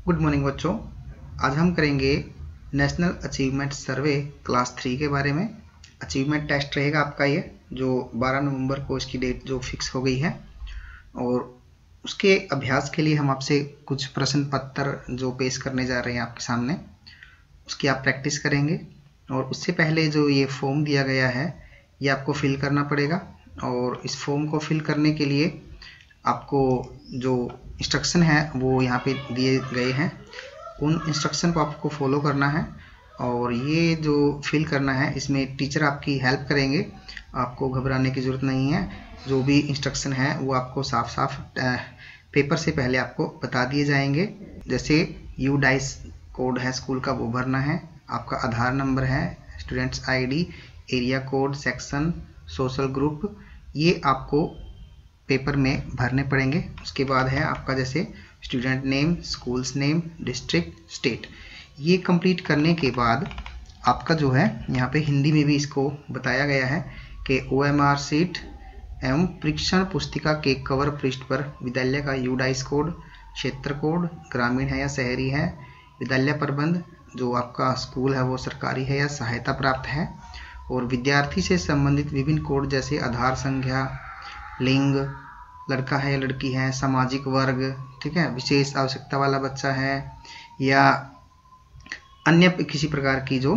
Good morning बच्चों। आज हम करेंगे नेशनल अचीवमेंट सर्वे क्लास 3 के बारे में। अचीवमेंट टेस्ट रहेगा आपका ये, जो 12 नवंबर को इसकी डेट जो फिक्स हो गई है। और उसके अभ्यास के लिए हम आपसे कुछ प्रश्न पत्र जो पेश करने जा रहे हैं आपके सामने, उसकी आप प्रैक्टिस करेंगे। और उससे पहले जो ये फॉर्म दिया गया है ये आपको फिल करना पड़ेगा। और इस फॉर्म को फिल करने के लिए आपको जो इंस्ट्रक्शन है वो यहाँ पे दिए गए हैं, उन इंस्ट्रक्शन को आपको फॉलो करना है। और ये जो फिल करना है इसमें टीचर आपकी हेल्प करेंगे, आपको घबराने की ज़रूरत नहीं है। जो भी इंस्ट्रक्शन है वो आपको साफ साफ पेपर से पहले आपको बता दिए जाएंगे। जैसे UDICE कोड है स्कूल का, वो भरना है। आपका आधार नंबर है, students ID, area code, section, social group, ये आपको पेपर में भरने पड़ेंगे। उसके बाद है आपका जैसे student name, schools name, district, state. ये कंप्लीट करने के बाद आपका जो है यहाँ पे हिंदी में भी इसको बताया गया है कि OMR सीट एवं परीक्षण पुस्तिका के कवर पृष्ठ पर विद्यालय का UDICE कोड, क्षेत्र कोड, ग्रामीण है या शहरी है, विद्यालय प्रबंध, जो आपका स्कूल है वो सरकारी है या सहायता प्राप्त है, और विद्यार्थी से संबंधित विभिन्न कोड जैसे आधार संख्या, लिंग, लड़का है या लड़की है, सामाजिक वर्ग, ठीक है, विशेष आवश्यकता वाला बच्चा है, या अन्य किसी प्रकार की जो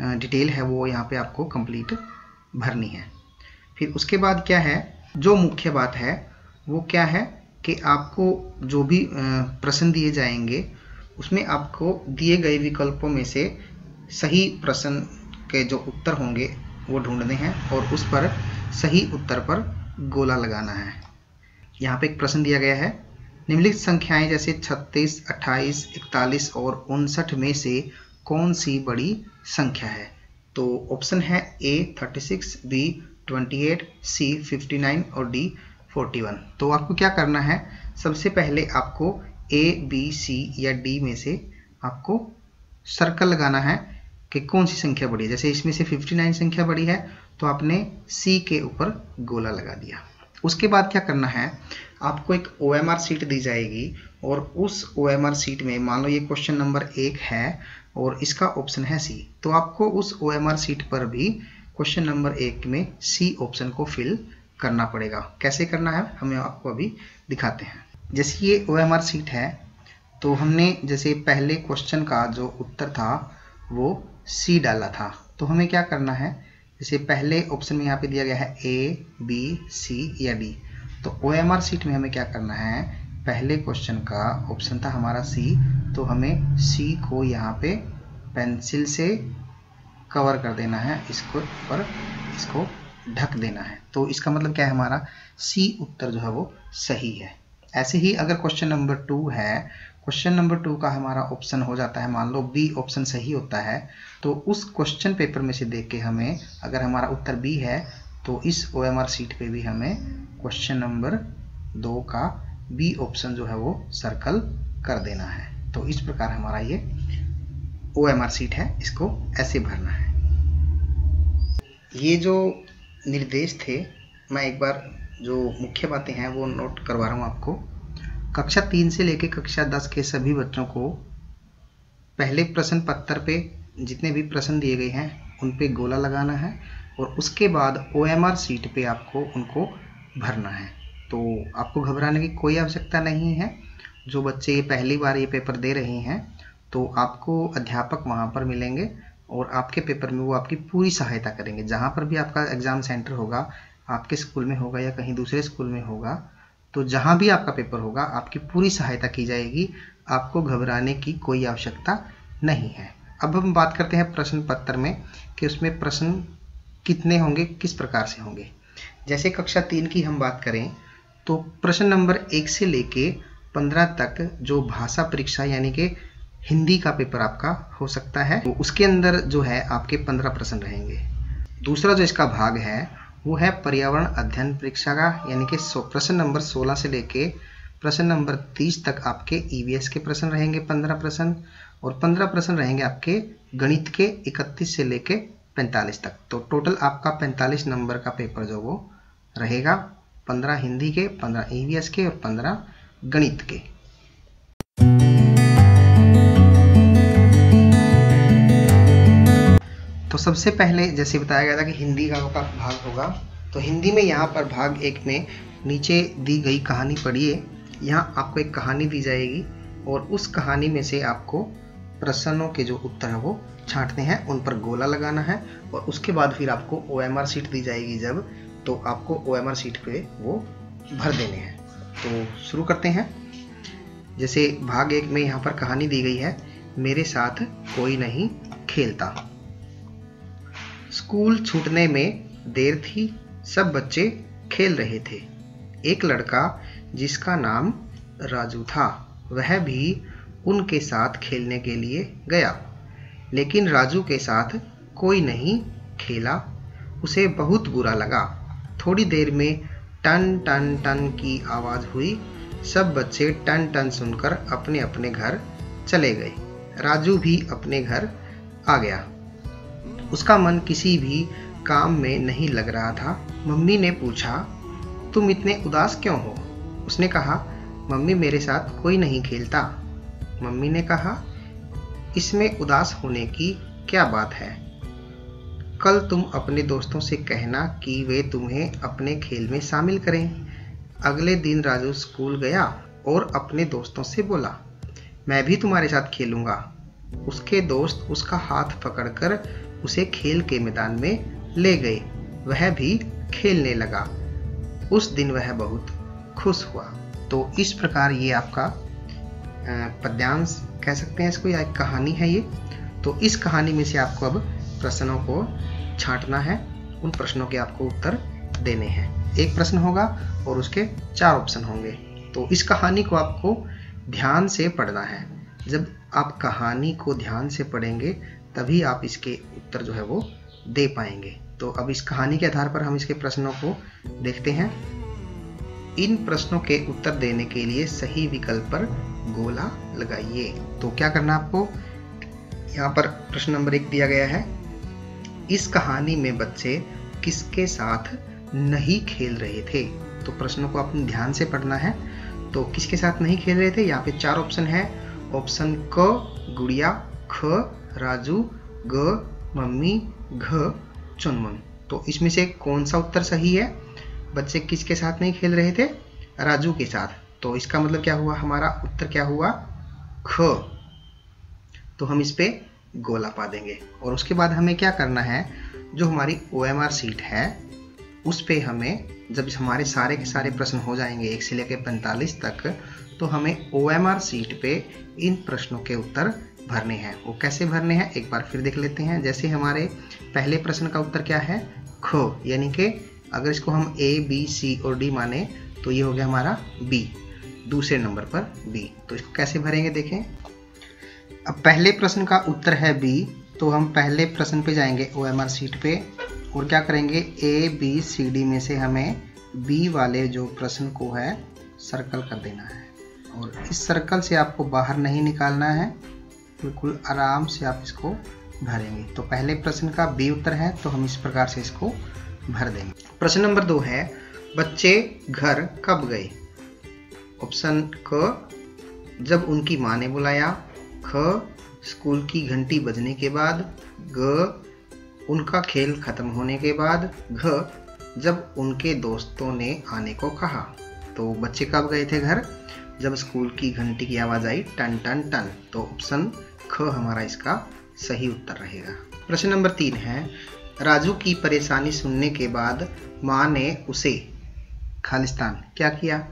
डिटेल है वो यहाँ पे आपको कंप्लीट भरनी है। फिर उसके बाद क्या है, जो मुख्य बात है वो क्या है कि आपको जो भी प्रश्न दिए जाएंगे उसमें आपको दिए गए विकल्पों में से सही प्रश्न के जो उत्तर होंगे वो ढूंढने हैं और उस पर सही उत्तर पर गोला लगाना है। यहाँ पे एक प्रश्न दिया गया है, निम्नलिखित संख्याएं जैसे 36, 28, 41 और 59 में से कौन सी बड़ी संख्या है? तो ऑप्शन है A 36, B 28, C 59 और D 41। तो आपको क्या करना है, सबसे पहले आपको A, B, C या D में से आपको सर्कल लगाना है कि कौन सी संख्या बड़ी है। जैसे इसमें से 59 संख्या बड़ी है तो आपने C के ऊपर गोला लगा दिया। उसके बाद क्या करना है, आपको एक OMR सीट दी जाएगी और उस OMR सीट में मान लो ये क्वेश्चन नंबर 1 है और इसका ऑप्शन है C, तो आपको उस OMR सीट पर भी क्वेश्चन नंबर 1 में C ऑप्शन को फिल करना पड़ेगा। कैसे करना है हमें आपको अभी दिखाते हैं। जैसे ये OMR सीट है तो हमने जैसे पहले क्वेश्चन का जो उत्तर था वो C डाला था, तो हमें क्या करना है, जैसे पहले ऑप्शन में यहाँ पे दिया गया है A, B, C या D, तो OMR सीट में हमें क्या करना है, पहले क्वेश्चन का ऑप्शन था हमारा C, तो हमें C को यहाँ पे पेंसिल से कवर कर देना है, इसको ढक देना है। तो इसका मतलब क्या है, हमारा C उत्तर जो है वो सही है। ऐसे ही अगर क्वेश्चन नंबर 2 है, क्वेश्चन नंबर 2 का हमारा ऑप्शन हो जाता है, मान लो B ऑप्शन सही होता है, तो उस क्वेश्चन पेपर में से देख के हमें अगर हमारा उत्तर B है तो इस OMR सीट पे भी हमें क्वेश्चन नंबर 2 का B ऑप्शन जो है वो सर्कल कर देना है। तो इस प्रकार हमारा ये OMR सीट है, इसको ऐसे भरना है। ये जो निर्देश थे, मैं एक बार जो मुख्य बातें हैं वो नोट करवा रहा हूँ आपको। कक्षा 3 से लेकर कक्षा 10 के सभी बच्चों को पहले प्रश्न पत्र पे जितने भी प्रश्न दिए गए हैं उन पे गोला लगाना है और उसके बाद OMR सीट पे आपको उनको भरना है। तो आपको घबराने की कोई आवश्यकता नहीं है। जो बच्चे ये पहली बार ये पेपर दे रहे हैं तो आपको अध्यापक वहाँ पर मिलेंगे और आपके पेपर में वो आपकी पूरी सहायता करेंगे। जहाँ पर भी आपका एग्ज़ाम सेंटर होगा, आपके स्कूल में होगा या कहीं दूसरे स्कूल में होगा, तो जहाँ भी आपका पेपर होगा आपकी पूरी सहायता की जाएगी। आपको घबराने की कोई आवश्यकता नहीं है। अब हम बात करते हैं प्रश्न पत्र में कि उसमें प्रश्न कितने होंगे, किस प्रकार से होंगे। जैसे कक्षा 3 की हम बात करें तो प्रश्न नंबर 1 से लेके 15 तक जो भाषा परीक्षा यानी कि हिंदी का पेपर आपका हो सकता है, तो उसके अंदर जो है आपके 15 प्रश्न रहेंगे। दूसरा जो इसका भाग है वो है पर्यावरण अध्ययन परीक्षा का, यानी कि प्रश्न नंबर 16 से लेके प्रश्न नंबर 30 तक आपके EVS के प्रश्न रहेंगे 15 प्रश्न, और 15 प्रश्न रहेंगे आपके गणित के 31 से लेके 45 तक। तो टोटल आपका 45 नंबर का पेपर जो वो रहेगा, 15 हिंदी के, 15 EVS के और 15 गणित के। तो सबसे पहले जैसे बताया गया था कि हिंदी का भाग होगा, तो हिंदी में यहाँ पर भाग 1 में नीचे दी गई कहानी पढ़िए। यहाँ आपको एक कहानी दी जाएगी और उस कहानी में से आपको प्रश्नों के जो उत्तर है वो छांटने हैं, उन पर गोला लगाना है और उसके बाद फिर आपको OMR शीट दी जाएगी जब, तो आपको OMR शीट पे वो भर देने हैं। तो शुरू करते हैं। जैसे भाग 1 में यहाँ पर कहानी दी गई है, मेरे साथ कोई नहीं खेलता। स्कूल छूटने में देर थी, सब बच्चे खेल रहे थे। एक लड़का जिसका नाम राजू था, वह भी उनके साथ खेलने के लिए गया, लेकिन राजू के साथ कोई नहीं खेला। उसे बहुत बुरा लगा। थोड़ी देर में टन टन टन की आवाज़ हुई। सब बच्चे टन टन सुनकर अपने अपने घर चले गए। राजू भी अपने घर आ गया। उसका मन किसी भी काम में नहीं लग रहा था। मम्मी ने पूछा, तुम इतने उदास क्यों हो? उसने कहा, मम्मी मेरे साथ कोई नहीं खेलता। मम्मी ने कहा, इसमें उदास होने की क्या बात है? कल तुम अपने दोस्तों से कहना कि वे तुम्हें अपने खेल में शामिल करें। अगले दिन राजू स्कूल गया और अपने दोस्तों से बोला, मैं भी तुम्हारे साथ खेलूंगा। उसके दोस्त उसका हाथ पकड़कर उसे खेल के मैदान में ले गए। वह भी खेलने लगा। उस दिन वह बहुत खुश हुआ। तो इस प्रकार ये आपका पद्यांश कह सकते हैं इसको, या एक कहानी है ये। तो इस कहानी में से आपको अब प्रश्नों को छांटना है, उन प्रश्नों के आपको उत्तर देने हैं। एक प्रश्न होगा और उसके 4 ऑप्शन होंगे। तो इस कहानी को आपको ध्यान से पढ़ना है। जब आप कहानी को ध्यान से पढ़ेंगे तभी आप इसके उत्तर जो है वो दे पाएंगे। तो अब इस कहानी के आधार पर हम इसके प्रश्नों को देखते हैं। इन प्रश्नों के उत्तर देने के लिए सही विकल्प पर गोला लगाइए। तो क्या करना आपको, यहाँ पर प्रश्न नंबर 1 दिया गया है, इस कहानी में बच्चे किसके साथ नहीं खेल रहे थे? तो प्रश्नों को आपने ध्यान से पढ़ना है। तो किसके साथ नहीं खेल रहे थे? यहाँ पे 4 ऑप्शन है। ऑप्शन क गुड़िया, ख राजू, ग मम्मी, घ चुनमुन। तो इसमें से कौन सा उत्तर सही है? बच्चे किसके साथ नहीं खेल रहे थे? राजू के साथ। तो इसका मतलब क्या हुआ, हमारा उत्तर क्या हुआ? ख। तो हम इस पे गोला पा देंगे। और उसके बाद हमें क्या करना है, जो हमारी OMR शीट है उस पे हमें, जब हमारे सारे के सारे प्रश्न हो जाएंगे 1 से लेकर 45 तक, तो हमें OMR शीट पे इन प्रश्नों के उत्तर भरने हैं। वो कैसे भरने हैं एक बार फिर देख लेते हैं। जैसे हमारे पहले प्रश्न का उत्तर क्या है? ख, यानी कि अगर इसको हम A, B, C और D माने तो ये हो गया हमारा B, दूसरे नंबर पर B। तो इसको कैसे भरेंगे देखें। अब पहले प्रश्न का उत्तर है B, तो हम पहले प्रश्न पे जाएंगे OMR शीट पे और क्या करेंगे, A, B, C, D में से हमें B वाले जो प्रश्न को है सर्कल कर देना है। और इस सर्कल से आपको बाहर नहीं निकालना है, बिल्कुल आराम से आप इसको भरेंगे। तो पहले प्रश्न का B उत्तर है, तो हम इस प्रकार से इसको भर देंगे। प्रश्न नंबर 2 है, बच्चे घर कब गए? ऑप्शन क जब उनकी माँ ने बुलाया, ख स्कूल की घंटी बजने के बाद, ग उनका खेल खत्म होने के बाद, घ जब उनके दोस्तों ने आने को कहा। तो बच्चे कब गए थे घर? जब स्कूल की घंटी की आवाज आई टन टन टन। तो ऑप्शन ख हमारा इसका सही उत्तर रहेगा। प्रश्न नंबर 3 है, राजू की परेशानी सुनने के बाद माँ ने उसे खालिस्तान क्या किया?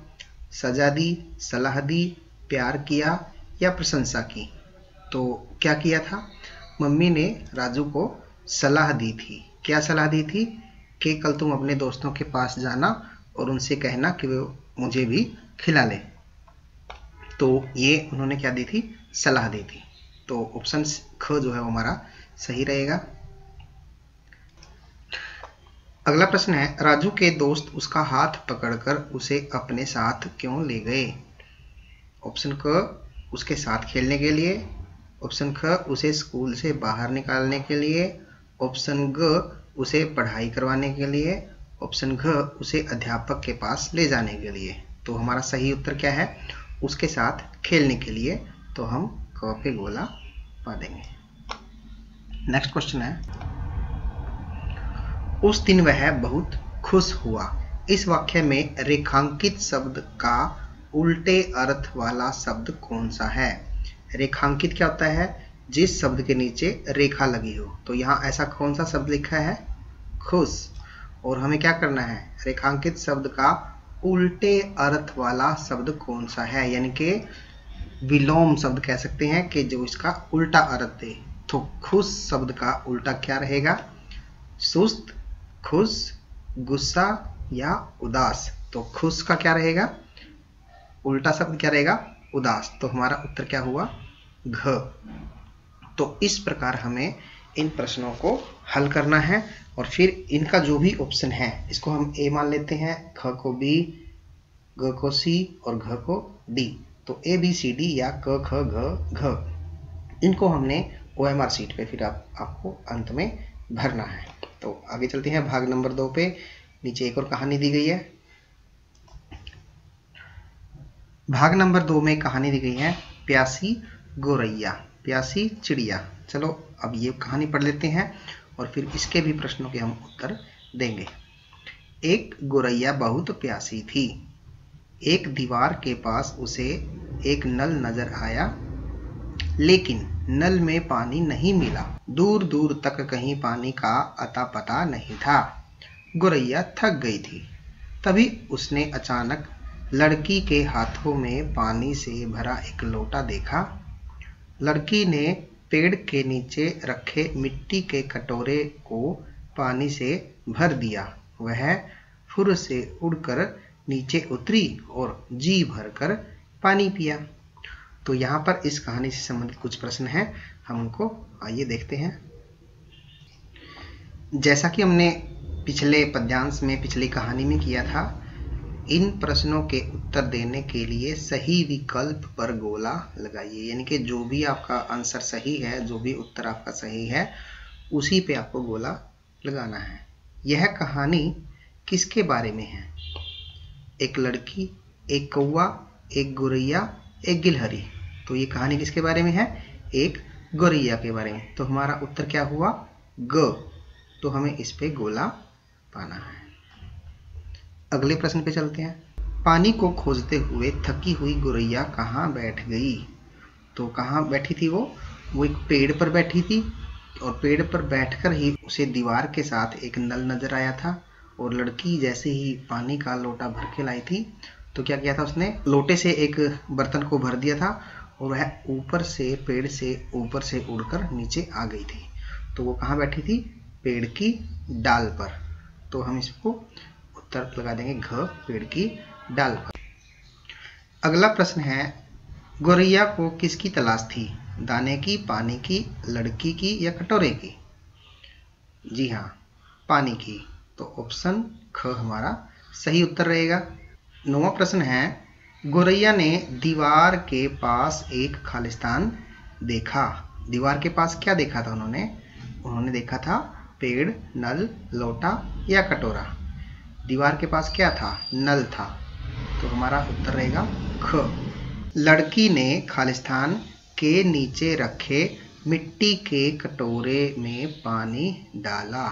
सजा दी, सलाह दी, प्यार किया या प्रशंसा की? तो क्या किया था? मम्मी ने राजू को सलाह दी थी। क्या सलाह दी थी? कि कल तुम अपने दोस्तों के पास जाना और उनसे कहना कि वो मुझे भी खिला ले। तो ये उन्होंने क्या दी थी? सलाह दी थी। तो ऑप्शन ख जो है वो हमारा सही रहेगा। अगला प्रश्न है, राजू के दोस्त उसका हाथ पकड़कर उसे अपने साथ क्यों ले गए? ऑप्शन क उसके साथ खेलने के लिए, ऑप्शन ख उसे स्कूल से बाहर निकालने के लिए, ऑप्शन ग उसे पढ़ाई करवाने के लिए, ऑप्शन घ उसे अध्यापक के पास ले जाने के लिए। तो हमारा सही उत्तर क्या है? उसके साथ खेलने के लिए। तो हम क पे गोला पा देंगे। नेक्स्ट क्वेश्चन है, उस दिन वह बहुत खुश हुआ। इस वाक्य में रेखांकित शब्द का उल्टे अर्थ वाला शब्द कौन सा है? रेखांकित क्या होता है? जिस शब्द के नीचे रेखा लगी हो। तो यहाँ ऐसा कौन सा शब्द लिखा है? खुश। और हमें क्या करना है? रेखांकित शब्द का उल्टे अर्थ वाला शब्द कौन सा है, यानी कि विलोम शब्द कह सकते हैं कि जो इसका उल्टा अर्थ दे। तो खुश शब्द का उल्टा क्या रहेगा? सुस्त, खुश, गुस्सा या उदास। तो खुश का क्या रहेगा? उल्टा शब्द क्या रहेगा? उदास। तो हमारा उत्तर क्या हुआ? घ। तो इस प्रकार हमें इन प्रश्नों को हल करना है और फिर इनका जो भी ऑप्शन है इसको हम ए मान लेते हैं, ख को बी, ग को सी और घ को डी। तो ए बी सी डी या क ख ग घ, इनको हमने OMR शीट पे फिर आपको अंत में भरना है। तो आगे चलते हैं भाग नंबर 2 पे। नीचे एक और कहानी दी गई है। भाग नंबर 2 में कहानी दी गई है प्यासी गोरैया, प्यासी चिड़िया। चलो अब ये कहानी पढ़ लेते हैं और फिर इसके भी प्रश्नों के हम उत्तर देंगे। एक गोरैया बहुत प्यासी थी। एक दीवार के पास उसे एक नल नजर आया, लेकिन नल में पानी नहीं मिला। दूर दूर तक कहीं पानी का अता पता नहीं था। गोरैया थक गई थी। तभी उसने अचानक लड़की के हाथों में पानी से भरा एक लोटा देखा। लड़की ने पेड़ के नीचे रखे मिट्टी के कटोरे को पानी से भर दिया। वह फुर से उड़कर नीचे उतरी और जी भरकर पानी पिया। तो यहाँ पर इस कहानी से संबंधित कुछ प्रश्न हैं, हम उनको आइए देखते हैं। जैसा कि हमने पिछले पद्यांश में, पिछली कहानी में किया था, इन प्रश्नों के उत्तर देने के लिए सही विकल्प पर गोला लगाइए। यानी कि जो भी आपका आंसर सही है, जो भी उत्तर आपका सही है, उसी पे आपको गोला लगाना है। यह कहानी किसके बारे में है? एक लड़की, एक कौवा, एक गोरैया, एक गिलहरी। तो ये कहानी किसके बारे में है? एक गोरैया के बारे में। तो हमारा उत्तर क्या हुआ? ग। तो हमें इस पे गोला पाना है। अगले प्रश्न पे चलते हैं। पानी को खोजते हुए थकी हुई गोरैया कहाँ बैठ गई? तो कहाँ बैठी थी वो एक पेड़ पर बैठी थी और पेड़ पर बैठकर ही उसे दीवार के साथ एक नल नजर आया था और लड़की जैसे ही पानी का लोटा भर के लाई थी तो क्या किया था उसने? लोटे से एक बर्तन को भर दिया था और वह ऊपर से, पेड़ से ऊपर से उड़कर नीचे आ गई थी। तो वो कहाँ बैठी थी? पेड़ की डाल पर। तो हम इसको उत्तर लगा देंगे घ, पेड़ की डाल पर। अगला प्रश्न है, गोरैया को किसकी तलाश थी? दाने की, पानी की, लड़की की या कटोरे की? जी हाँ, पानी की। तो ऑप्शन ख हमारा सही उत्तर रहेगा। 9वां प्रश्न है, गोरैया ने दीवार के पास एक खालिस्तान देखा। दीवार के पास क्या देखा था उन्होंने देखा था पेड़, नल, लोटा या कटोरा। दीवार के पास क्या था? नल था। तो हमारा उत्तर रहेगा ख। लड़की ने खालिस्तान के नीचे रखे मिट्टी के कटोरे में पानी डाला।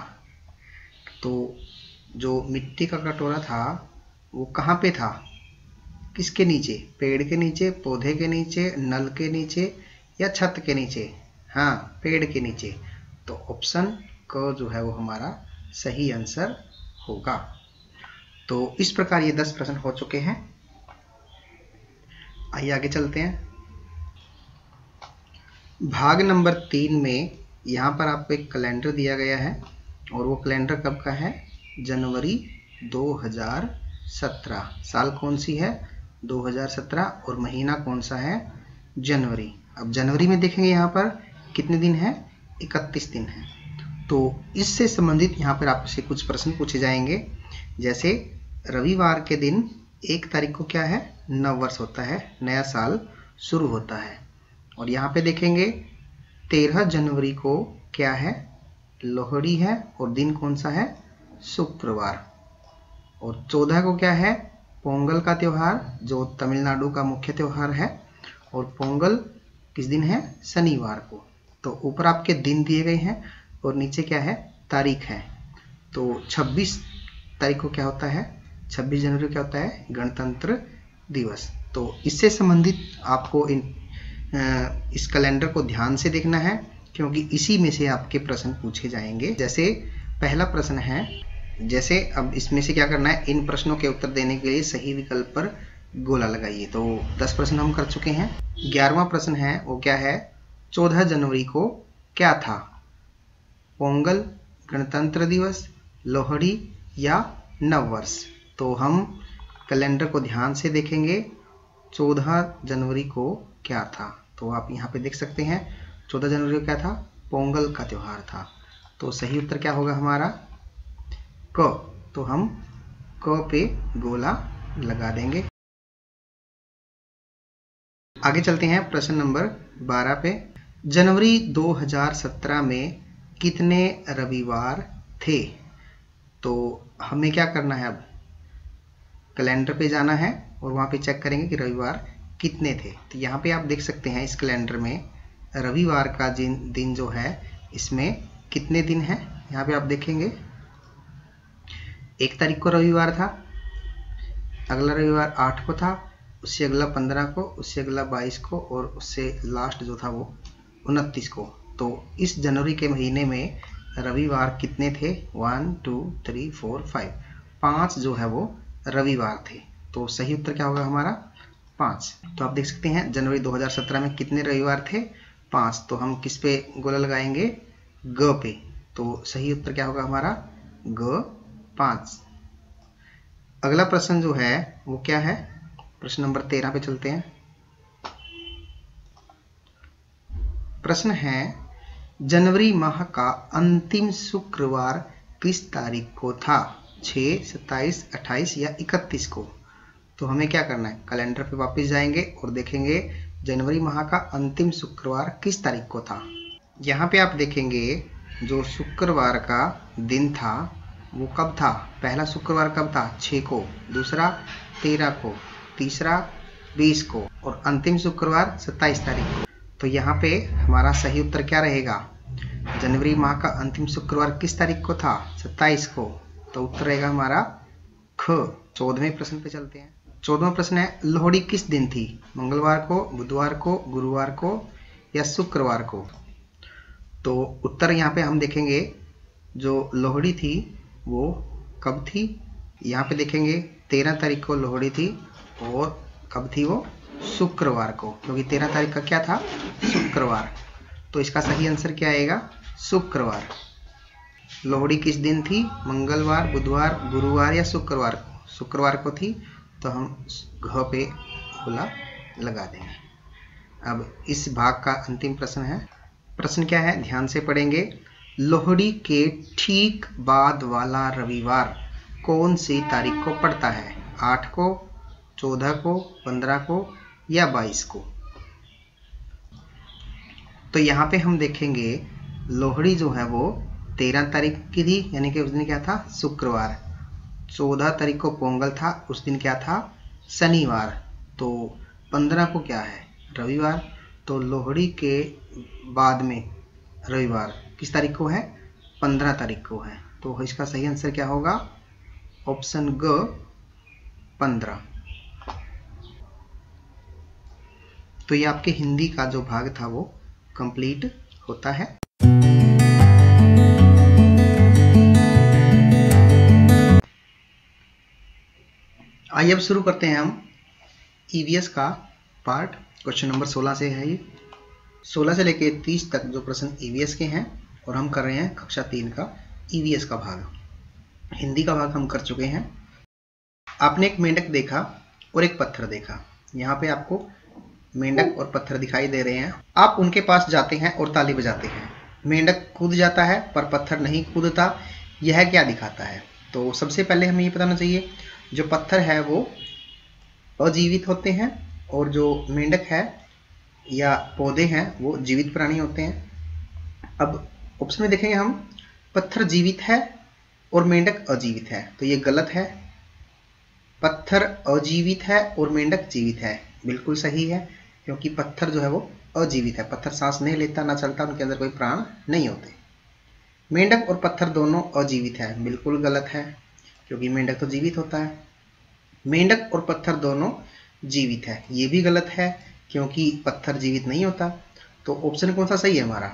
तो जो मिट्टी का कटोरा था वो कहाँ पे था? किसके नीचे? पेड़ के नीचे, पौधे के नीचे, नल के नीचे या छत के नीचे? हाँ, पेड़ के नीचे। तो ऑप्शन क जो है वो हमारा सही आंसर होगा। तो इस प्रकार ये 10 प्रश्न हो चुके हैं। आइए आगे चलते हैं। भाग नंबर 3 में यहाँ पर आपको एक कैलेंडर दिया गया है और वो कैलेंडर कब का है? जनवरी 2017। साल कौन सी है? 2017 और महीना कौन सा है? जनवरी। अब जनवरी में देखेंगे यहाँ पर कितने दिन है? 31 दिन है। तो इससे संबंधित यहाँ पर आपसे कुछ प्रश्न पूछे जाएंगे। जैसे रविवार के दिन 1 तारीख को क्या है? नव वर्ष होता है, नया साल शुरू होता है। और यहाँ पे देखेंगे 13 जनवरी को क्या है? लोहड़ी है और दिन कौन सा है? शुक्रवार। और 14 को क्या है? पोंगल का त्यौहार, जो तमिलनाडु का मुख्य त्यौहार है। और पोंगल किस दिन है? शनिवार को। तो ऊपर आपके दिन दिए गए हैं और नीचे क्या है? तारीख है। तो 26 तारीख को क्या होता है, 26 जनवरी को क्या होता है, गणतंत्र दिवस। तो इससे संबंधित आपको इस कैलेंडर को ध्यान से देखना है, क्योंकि इसी में से आपके प्रश्न पूछे जाएंगे। जैसे पहला प्रश्न है, जैसे अब इसमें से क्या करना है, इन प्रश्नों के उत्तर देने के लिए सही विकल्प पर गोला लगाइए। तो 10 प्रश्न हम कर चुके हैं। 11वां प्रश्न है, वो क्या है, 14 जनवरी को क्या था, पोंगल, गणतंत्र दिवस, लोहड़ी या नववर्ष। तो हम कैलेंडर को ध्यान से देखेंगे। 14 जनवरी को क्या था, तो आप यहाँ पे देख सकते हैं 14 जनवरी को क्या था, पोंगल का त्यौहार था। तो सही उत्तर क्या होगा हमारा, क। तो हम क पे गोला लगा देंगे। आगे चलते हैं प्रश्न नंबर 12 पे। जनवरी 2017 में कितने रविवार थे। तो हमें क्या करना है, अब कैलेंडर पे जाना है और वहाँ पे चेक करेंगे कि रविवार कितने थे। तो यहाँ पे आप देख सकते हैं इस कैलेंडर में रविवार का दिन जो है, इसमें कितने दिन हैं। यहाँ पे आप देखेंगे 1 तारीख को रविवार था, अगला रविवार 8 को था, उससे अगला 15 को, उससे अगला 22 को और उससे लास्ट जो था वो 29 को। तो इस जनवरी के महीने में रविवार कितने थे, 1 2 3 4 5, 5 जो है वो रविवार थे। तो सही उत्तर क्या होगा हमारा, 5। तो आप देख सकते हैं जनवरी 2017 में कितने रविवार थे, 5। तो हम किस पे गोला लगाएंगे, ग पे। तो सही उत्तर क्या होगा हमारा, ग 5। अगला प्रश्न जो है वो क्या है, प्रश्न नंबर 13 पे चलते हैं। प्रश्न है, जनवरी माह का अंतिम शुक्रवार किस तारीख को था, 6, 27, 28 या 31 को। तो हमें क्या करना है, कैलेंडर पे वापस जाएंगे और देखेंगे जनवरी माह का अंतिम शुक्रवार किस तारीख को था। यहाँ पे आप देखेंगे जो शुक्रवार का दिन था वो कब था, पहला शुक्रवार कब था, 6 को, दूसरा 13 को, तीसरा 20 को और अंतिम शुक्रवार 27 तारीख को। तो यहाँ पे हमारा सही उत्तर क्या रहेगा, जनवरी माह का अंतिम शुक्रवार किस तारीख को था, 27 को। तो उत्तर रहेगा हमारा ख। 14वें प्रश्न पे चलते हैं। 14वां प्रश्न है, लोहड़ी किस दिन थी, मंगलवार को, बुधवार को, गुरुवार को या शुक्रवार को। तो उत्तर यहाँ पे हम देखेंगे जो लोहड़ी थी वो कब थी, यहाँ पे देखेंगे 13 तारीख को लोहड़ी थी और कब थी वो, शुक्रवार को, क्योंकि 13 तारीख का क्या था, शुक्रवार। तो इसका सही आंसर क्या आएगा, शुक्रवार। लोहड़ी किस दिन थी, मंगलवार, बुधवार, गुरुवार या शुक्रवार को, शुक्रवार को थी। तो हम घ पे गोला लगा देंगे। अब इस भाग का अंतिम प्रश्न है। प्रश्न क्या है, ध्यान से पढ़ेंगे। लोहड़ी के ठीक बाद वाला रविवार कौन सी तारीख को पड़ता है, 8 को, 14 को, 15 को या 22 को। तो यहाँ पे हम देखेंगे लोहड़ी जो है वो 13 तारीख की थी, यानी कि उस दिन क्या था, शुक्रवार। 14 तारीख को पोंगल था, उस दिन क्या था, शनिवार। तो 15 को क्या है, रविवार। तो लोहड़ी के बाद में रविवार किस तारीख को है, 15 तारीख को है। तो इसका सही आंसर क्या होगा, ऑप्शन ग 15। तो ये आपके हिंदी का जो भाग था वो कंप्लीट होता है। आइए अब शुरू करते हैं हम ईवीएस का पार्ट। क्वेश्चन नंबर 16 से है ये। 16 से लेके 30 तक जो प्रश्न ईवीएस के हैं और हम कर रहे हैं कक्षा 3 का ईवीएस का भाग। हिंदी का भाग हम कर चुके हैं। आपने एक मेंढक देखा और एक पत्थर देखा। यहाँ पे आपको मेंढक और पत्थर दिखाई दे रहे हैं। आप उनके पास जाते हैं और ताली बजाते हैं। मेंढक कूद जाता है पर पत्थर नहीं कूदता। यह क्या दिखाता है। तो सबसे पहले हमें ये बताना चाहिए जो पत्थर है वो अजीवित होते हैं और जो मेंढक है या पौधे हैं वो जीवित प्राणी होते हैं। अब ऑप्शन में देखेंगे हम, पत्थर जीवित है और मेंढक अजीवित है, तो ये गलत है। पत्थर अजीवित है और मेंढक जीवित है, बिल्कुल सही है, क्योंकि पत्थर जो है वो अजीवित है। पत्थर सांस नहीं लेता, ना चलता, उनके अंदर कोई प्राण नहीं होते। मेंढक और पत्थर दोनों अजीवित है, बिल्कुल गलत है क्योंकि मेंढक तो जीवित होता है। मेंढक और पत्थर दोनों जीवित है, ये भी गलत है क्योंकि पत्थर जीवित नहीं होता। तो ऑप्शन कौन सा सही है हमारा?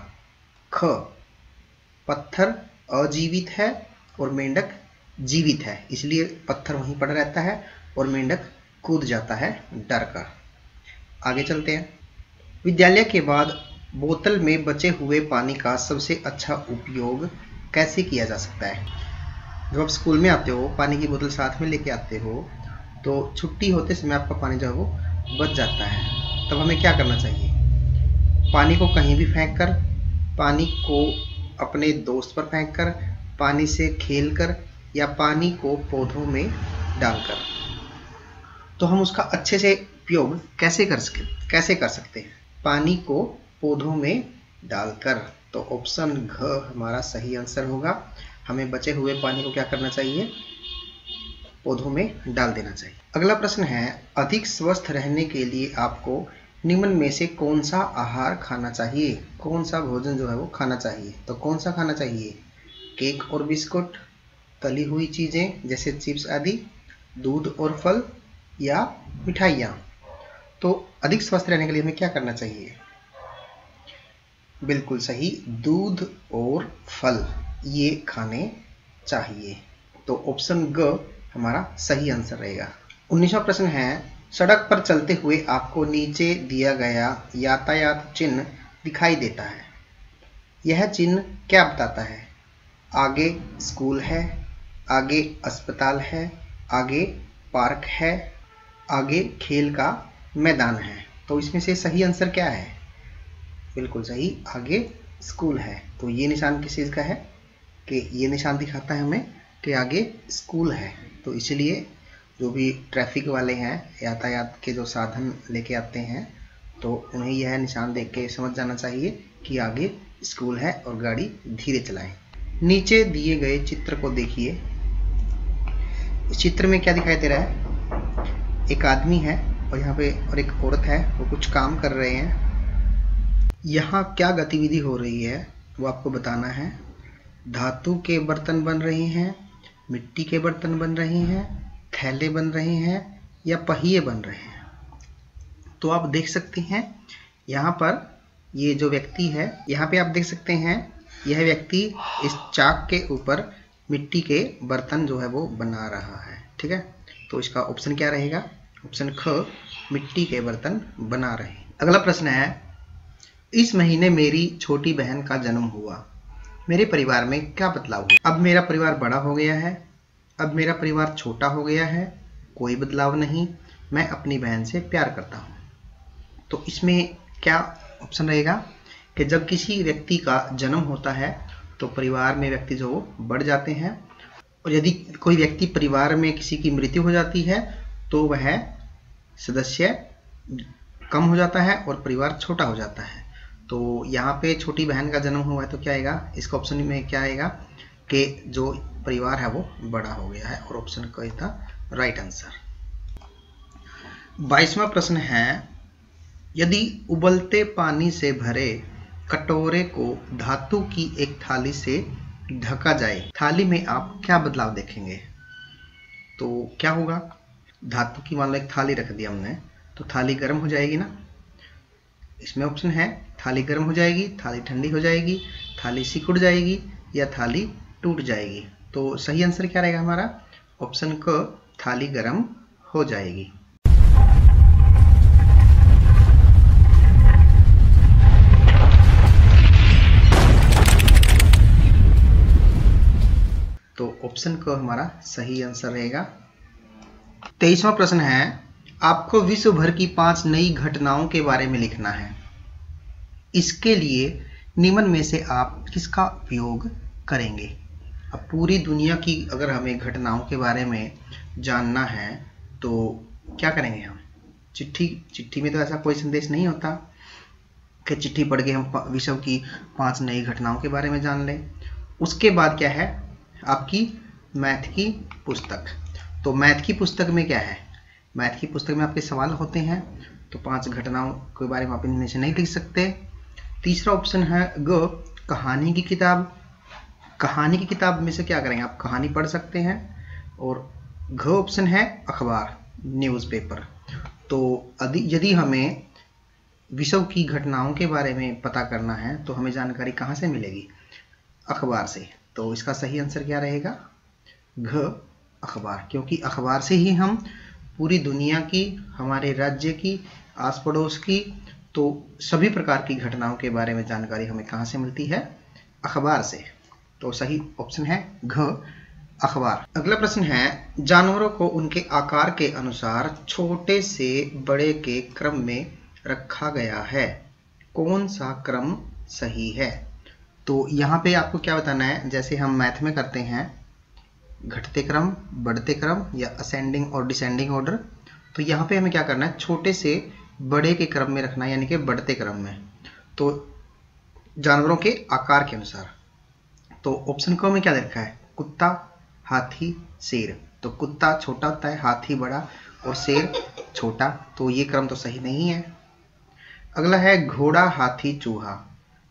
ख, पत्थर अजीवित है और मेंढक जीवित है, इसलिए पत्थर वहीं पड़ा रहता है और मेंढक कूद जाता है डर कर। आगे चलते हैं। विद्यालय के बाद बोतल में बचे हुए पानी का सबसे अच्छा उपयोग कैसे किया जा सकता है? जब आप स्कूल में आते हो, पानी की बोतल साथ में लेके आते हो, तो छुट्टी होते समय आपका पानी जो है वो बच जाता है, तब हमें क्या करना चाहिए? पानी को कहीं भी फेंक कर, पानी को अपने दोस्त पर फेंक कर, पानी से खेल कर, या पानी को पौधों में डालकर। तो हम उसका अच्छे से उपयोग कैसे कर सकते हैं? पानी को पौधों में डालकर। तो ऑप्शन घ हमारा सही आंसर होगा। हमें बचे हुए पानी को क्या करना चाहिए? पौधों में डाल देना चाहिए। अगला प्रश्न है, अधिक स्वस्थ रहने के लिए आपको निम्न में से कौन सा आहार खाना चाहिए? कौन सा भोजन जो है वो खाना चाहिए? तो कौन सा खाना चाहिए? केक और बिस्कुट, तली हुई चीजें जैसे चिप्स आदि, दूध और फल, या मिठाइयाँ? तो अधिक स्वस्थ रहने के लिए हमें क्या करना चाहिए? बिल्कुल सही, दूध और फल ये खाने चाहिए। तो ऑप्शन ग हमारा सही आंसर रहेगा। 19वां प्रश्न है, सड़क पर चलते हुए आपको नीचे दिया गया यातायात चिन्ह दिखाई देता है, यह चिन्ह क्या बताता है? आगे स्कूल है, आगे अस्पताल है, आगे पार्क है, आगे खेल का मैदान है। तो इसमें से सही आंसर क्या है? बिल्कुल सही, आगे स्कूल है। तो ये निशान किस चीज़ का है? कि ये निशान दिखाता है हमें कि आगे स्कूल है। तो इसलिए जो भी ट्रैफिक वाले हैं, यातायात के जो साधन लेके आते हैं, तो उन्हें यह निशान देख के समझ जाना चाहिए कि आगे स्कूल है और गाड़ी धीरे चलाएं। नीचे दिए गए चित्र को देखिए। इस चित्र में क्या दिखाई दे रहा है? एक आदमी है और यहाँ पे और एक औरत है, वो कुछ काम कर रहे हैं। यहाँ क्या गतिविधि हो रही है वो आपको बताना है। धातु के बर्तन बन रहे हैं, मिट्टी के बर्तन बन रहे हैं, थैले बन रहे हैं, या पहिए बन रहे हैं। तो आप देख सकते हैं यहाँ पर ये जो व्यक्ति है, यहाँ पे आप देख सकते हैं यह व्यक्ति इस चाक के ऊपर मिट्टी के बर्तन जो है वो बना रहा है। ठीक है, तो इसका ऑप्शन क्या रहेगा? ऑप्शन ख, मिट्टी के बर्तन बना रहे हैं। अगला प्रश्न है, इस महीने मेरी छोटी बहन का जन्म हुआ, मेरे परिवार में क्या बदलाव हुआ? अब मेरा परिवार बड़ा हो गया है, अब मेरा परिवार छोटा हो गया है, कोई बदलाव नहीं, मैं अपनी बहन से प्यार करता हूँ। तो इसमें क्या ऑप्शन रहेगा कि जब किसी व्यक्ति का जन्म होता है तो परिवार में व्यक्ति जो बढ़ जाते हैं, और यदि कोई व्यक्ति परिवार में किसी की मृत्यु हो जाती है तो वह सदस्य कम हो जाता है और परिवार छोटा हो जाता है। तो यहाँ पे छोटी बहन का जन्म हुआ है तो क्या आएगा? इसका ऑप्शन में क्या आएगा कि जो परिवार है वो बड़ा हो गया है, और ऑप्शन का था राइट आंसर। 22वां प्रश्न है, यदि उबलते पानी से भरे कटोरे को धातु की एक थाली से ढका जाए, थाली में आप क्या बदलाव देखेंगे? तो क्या होगा? धातु की मान लो एक थाली रख दी हमने, तो थाली गर्म हो जाएगी ना। इसमें ऑप्शन है थाली गर्म हो जाएगी, थाली ठंडी हो जाएगी, थाली सिकुड़ जाएगी, या थाली टूट जाएगी। तो सही आंसर क्या रहेगा हमारा? ऑप्शन क, थाली गर्म हो जाएगी। तो ऑप्शन क हमारा सही आंसर रहेगा। 23वां प्रश्न है, आपको विश्व भर की 5 नई घटनाओं के बारे में लिखना है। इसके लिए निम्न में से आप किसका उपयोग करेंगे? अब पूरी दुनिया की अगर हमें घटनाओं के बारे में जानना है तो क्या करेंगे हम? चिट्ठी में तो ऐसा कोई संदेश नहीं होता कि चिट्ठी पढ़ के हम विश्व की 5 नई घटनाओं के बारे में जान लें। उसके बाद क्या है? आपकी मैथ की पुस्तक। तो मैथ की पुस्तक में क्या है? मैथ की पुस्तक में आपके सवाल होते हैं, तो 5 घटनाओं के बारे में आप इनमें से नहीं लिख सकते। तीसरा ऑप्शन है ग, कहानी की किताब। कहानी की किताब में से क्या करेंगे, आप कहानी पढ़ सकते हैं। और घ ऑप्शन है अखबार, न्यूज़पेपर। तो यदि हमें विश्व की घटनाओं के बारे में पता करना है तो हमें जानकारी कहाँ से मिलेगी, अखबार से। तो इसका सही आंसर क्या रहेगा, घ अखबार, क्योंकि अखबार से ही हम पूरी दुनिया की, हमारे राज्य की, आस पड़ोस की, तो सभी प्रकार की घटनाओं के बारे में जानकारी हमें कहाँ से मिलती है, अखबार से। तो सही ऑप्शन है घ अखबार। अगला प्रश्न है, जानवरों को उनके आकार के अनुसार छोटे से बड़े के क्रम में रखा गया है, कौन सा क्रम सही है। तो यहाँ पे आपको क्या बताना है, जैसे हम मैथ में करते हैं घटते क्रम, बढ़ते क्रम या असेंडिंग और डिसेंडिंग ऑर्डर, तो यहाँ पे हमें क्या करना है, छोटे से बड़े के क्रम में रखना है, यानी कि बढ़ते क्रम में। तो जानवरों के आकार के अनुसार, तो ऑप्शन क में क्या दे रखा है, कुत्ता, हाथी, शेर। तो कुत्ता छोटा होता है, हाथी बड़ा और शेर छोटा, तो ये क्रम तो सही नहीं है। अगला है घोड़ा, हाथी, चूहा।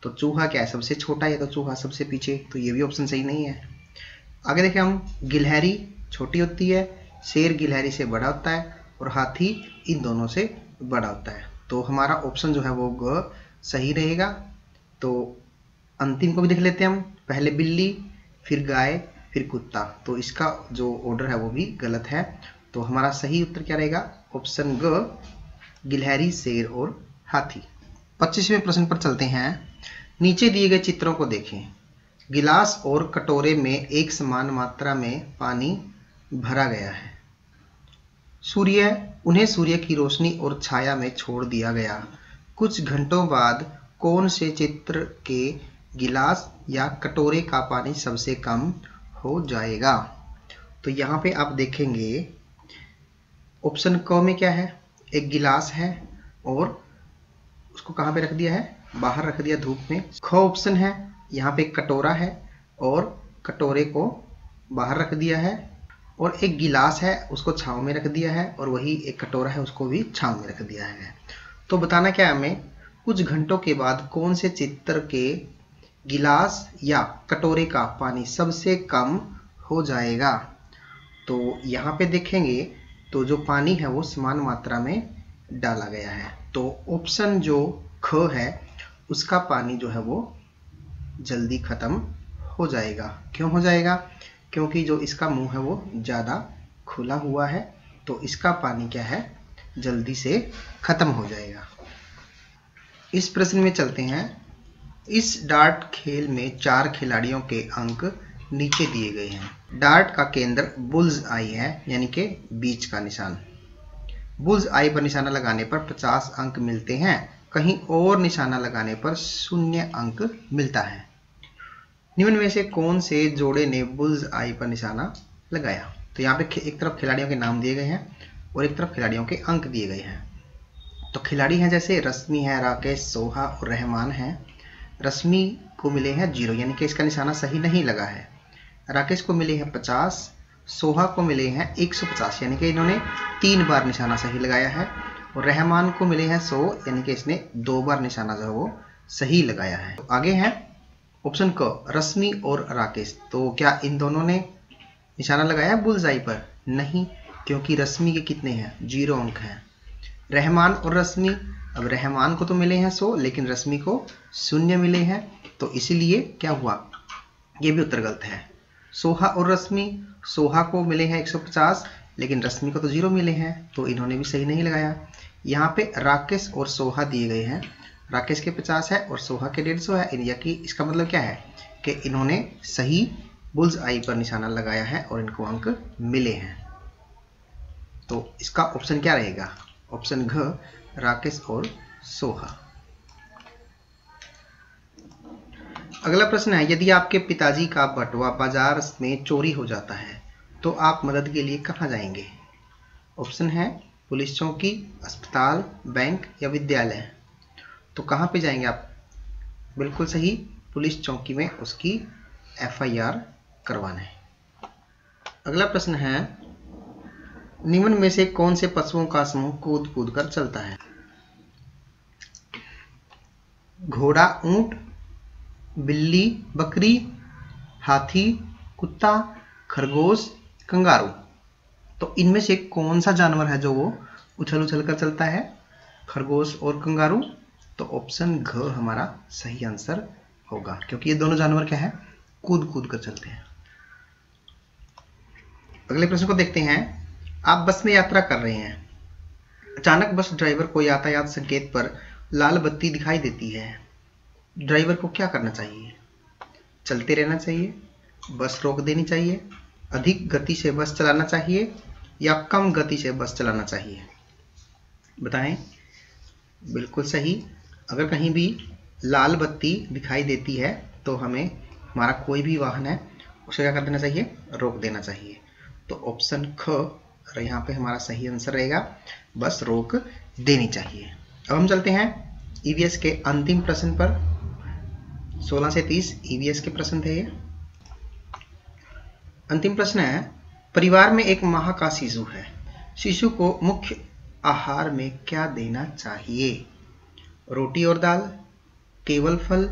तो चूहा क्या है, सबसे छोटा है, तो चूहा सबसे पीछे, तो ये भी ऑप्शन सही नहीं है। आगे देखें हम, गिलहरी छोटी होती है, शेर गिलहरी से बड़ा होता है और हाथी इन दोनों से बड़ा होता है। तो हमारा ऑप्शन जो है वो ग सही रहेगा। तो अंतिम को भी देख लेते हैं हम, पहले बिल्ली, फिर गाय, फिर कुत्ता। तो इसका जो ऑर्डर है वो भी गलत है। तो हमारा सही उत्तर क्या रहेगा, ऑप्शन ग गिलहरी, शेर और हाथी। 25वें प्रश्न पर चलते हैं। नीचे दिए गए चित्रों को देखें। गिलास और कटोरे में एक समान मात्रा में पानी भरा गया है। उन्हें सूर्य की रोशनी और छाया में छोड़ दिया गया। कुछ घंटों बाद कौन से चित्र के गिलास या कटोरे का पानी सबसे कम हो जाएगा। तो यहाँ पे आप देखेंगे ऑप्शन क में क्या है, एक गिलास है और उसको कहाँ पे रख दिया है, बाहर रख दिया धूप में। ख ऑप्शन है, यहाँ पे कटोरा है और कटोरे को बाहर रख दिया है, और एक गिलास है उसको छांव में रख दिया है, और वही एक कटोरा है उसको भी छांव में रख दिया है। तो बताना क्या है हमें, कुछ घंटों के बाद कौन से चित्र के गिलास या कटोरे का पानी सबसे कम हो जाएगा। तो यहाँ पे देखेंगे तो जो पानी है वो समान मात्रा में डाला गया है। तो ऑप्शन जो ख है उसका पानी जो है वो जल्दी खत्म हो जाएगा। क्यों हो जाएगा, क्योंकि जो इसका मुंह है वो ज़्यादा खुला हुआ है, तो इसका पानी क्या है, जल्दी से खत्म हो जाएगा। इस प्रश्न में चलते हैं। इस डार्ट खेल में 4 खिलाड़ियों के अंक नीचे दिए गए हैं। डार्ट का केंद्र बुल्स आई है, यानी कि बीच का निशान। बुल्स आई पर निशाना लगाने पर 50 अंक मिलते हैं, कहीं और निशाना लगाने पर 0 अंक मिलता है। निम्न में से कौन से जोड़े ने बुल्स आई पर निशाना लगाया। तो यहाँ पे एक तरफ खिलाड़ियों के नाम दिए गए हैं और एक तरफ खिलाड़ियों के अंक दिए गए हैं। तो खिलाड़ी हैं जैसे रश्मि है, राकेश, सोहा और रहमान हैं। रश्मि को मिले हैं 0, यानी कि इसका निशाना सही नहीं लगा है। राकेश को मिले हैं 50, सोहा को मिले हैं 150, यानी कि इन्होंने 3 बार निशाना सही लगाया है। और रहमान को मिले हैं 100, यानी कि इसने 2 बार निशाना जो है वो सही लगाया है। तो आगे है ऑप्शन क, रश्मि और राकेश। तो क्या इन दोनों ने निशाना लगाया बुल्स आई पर? नहीं, क्योंकि रश्मि के कितने हैं, 0 अंक हैं। रहमान और रश्मि, अब रहमान को तो मिले हैं 100, लेकिन रश्मि को 0 मिले हैं, तो इसीलिए क्या हुआ, ये भी उत्तर गलत है। सोहा और रश्मि, सोहा को मिले हैं 150, लेकिन रश्मि को तो 0 मिले हैं, तो इन्होंने भी सही नहीं लगाया। यहाँ पे राकेश और सोहा दिए गए हैं, राकेश के 50 है और सोहा के 150 है, या कि इसका मतलब क्या है कि इन्होंने सही बुल्स आई पर निशाना लगाया है और इनको अंक मिले हैं। तो इसका ऑप्शन क्या रहेगा, ऑप्शन घ, राकेश और सोहा। अगला प्रश्न है, यदि आपके पिताजी का बटुआ बाजार में चोरी हो जाता है तो आप मदद के लिए कहाँ जाएंगे। ऑप्शन है पुलिस चौकी, अस्पताल, बैंक या विद्यालय। तो कहाँ पे जाएंगे आप, बिल्कुल सही, पुलिस चौकी में उसकी FIR करवाने। अगला प्रश्न है, निम्न में से कौन से पशुओं का समूह कूद कूद कर चलता है। घोड़ा, ऊंट, बिल्ली, बकरी, हाथी, कुत्ता, खरगोश, कंगारू। तो इनमें से कौन सा जानवर है जो वो उछल उछल कर चलता है? खरगोश और कंगारू। तो ऑप्शन घ हमारा सही आंसर होगा, क्योंकि ये दोनों जानवर क्या है? कूद कूद कर चलते हैं। अगले प्रश्न को देखते हैं। आप बस में यात्रा कर रहे हैं, अचानक बस ड्राइवर को यातायात संकेत पर लाल बत्ती दिखाई देती है। ड्राइवर को क्या करना चाहिए? चलते रहना चाहिए, बस रोक देनी चाहिए, अधिक गति से बस चलाना चाहिए या कम गति से बस चलाना चाहिए? बताएं। बिल्कुल सही। अगर कहीं भी लाल बत्ती दिखाई देती है तो हमें हमारा कोई भी वाहन है उसे क्या कर देना चाहिए? रोक देना चाहिए। तो ऑप्शन ख यहाँ पे हमारा सही आंसर रहेगा, बस रोक देनी चाहिए। अब हम चलते हैं ईवीएस के अंतिम प्रश्न पर। 16 से 30 ईवीएस के प्रश्न थे ये। अंतिम प्रश्न है, परिवार में एक माह का शिशु है, शिशु को मुख्य आहार में क्या देना चाहिए? रोटी और दाल, केवल फल,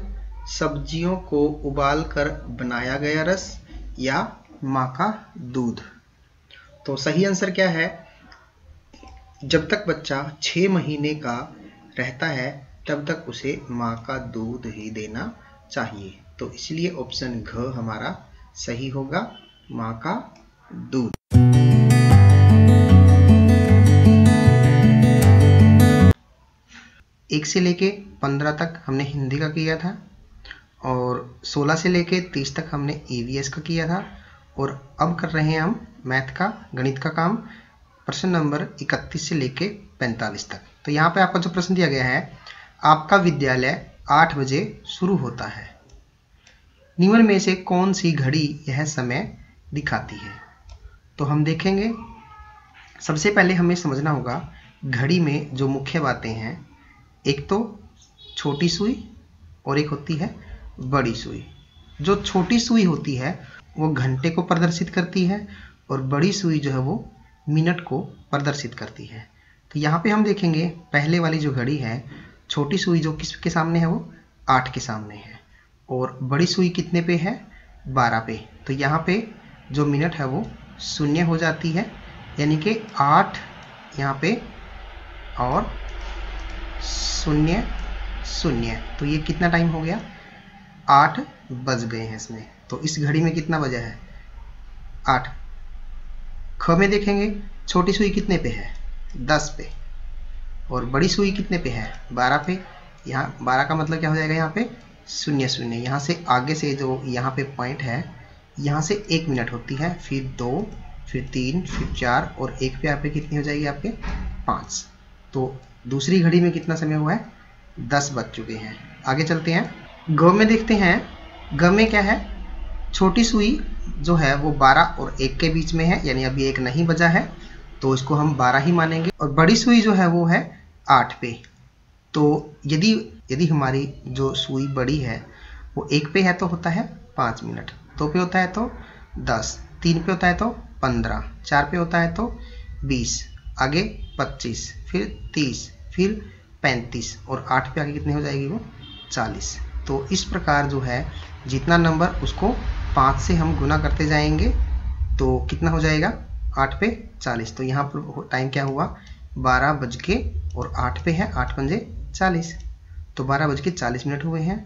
सब्जियों को उबाल कर बनाया गया रस या माँ का दूध? तो सही आंसर क्या है? जब तक बच्चा 6 महीने का रहता है तब तक उसे माँ का दूध ही देना चाहिए। तो इसलिए ऑप्शन घ हमारा सही होगा, माँ का दूध। एक से लेके 15 तक हमने हिंदी का किया था और 16 से लेके 30 तक हमने ईवीएस का किया था, और अब कर रहे हैं हम मैथ का, गणित का काम, प्रश्न नंबर 31 से लेके 45 तक। तो यहाँ पे आपका जो प्रश्न दिया गया है, आपका विद्यालय 8 बजे शुरू होता है, निम्न में से कौन सी घड़ी यह समय दिखाती है? तो हम देखेंगे। सबसे पहले हमें समझना होगा घड़ी में जो मुख्य बातें हैं, एक तो छोटी सुई और एक होती है बड़ी सुई। जो छोटी सुई होती है वो घंटे को प्रदर्शित करती है और बड़ी सुई जो है वो मिनट को प्रदर्शित करती है। तो यहाँ पे हम देखेंगे पहले वाली जो घड़ी है, छोटी सुई जो किसके सामने है? वो 8 के सामने है, और बड़ी सुई कितने पे है? 12 पे। तो यहाँ पे जो मिनट है वो 0 हो जाती है, यानी कि 8 यहाँ पे और 0 0। तो ये कितना टाइम हो गया? 8 बज गए हैं इसमें। तो इस घड़ी में कितना बजा है? 8। ख में देखेंगे छोटी सुई कितने पे है? 10 पे, और बड़ी सुई कितने पे है? 12 पे। यहाँ 12 का मतलब क्या हो जाएगा? यहाँ पे 0 0। यहाँ से आगे से जो यहाँ पे पॉइंट है, यहाँ से 1 मिनट होती है, फिर 2, फिर 3, फिर 4, और 1 पे यहाँ पे कितनी हो जाएगी? आपके 5। तो दूसरी घड़ी में कितना समय हुआ है? 10 बज चुके हैं। आगे चलते हैं। ग में देखते हैं। ग में क्या है? छोटी सुई जो है वो 12 और 1 के बीच में है, यानी अभी 1 नहीं बजा है, तो इसको हम 12 ही मानेंगे। और बड़ी सुई जो है वो है 8 पे। तो यदि हमारी जो सुई बड़ी है वो 1 पे है तो होता है 5 मिनट, 2 पे होता है तो 10, 3 पे होता है तो 15, 4 पे होता है तो 20, आगे 25, फिर 30, फिर 35, और 8 पे आगे कितनी हो जाएगी? वो 40। तो इस प्रकार जो है जितना नंबर उसको 5 से हम गुना करते जाएंगे तो कितना हो जाएगा? 8 पे 40। तो यहाँ पर टाइम क्या हुआ? 12 बज के और 8 पे है, 8 पंजे 40, तो 12 बज के 40 मिनट हुए हैं।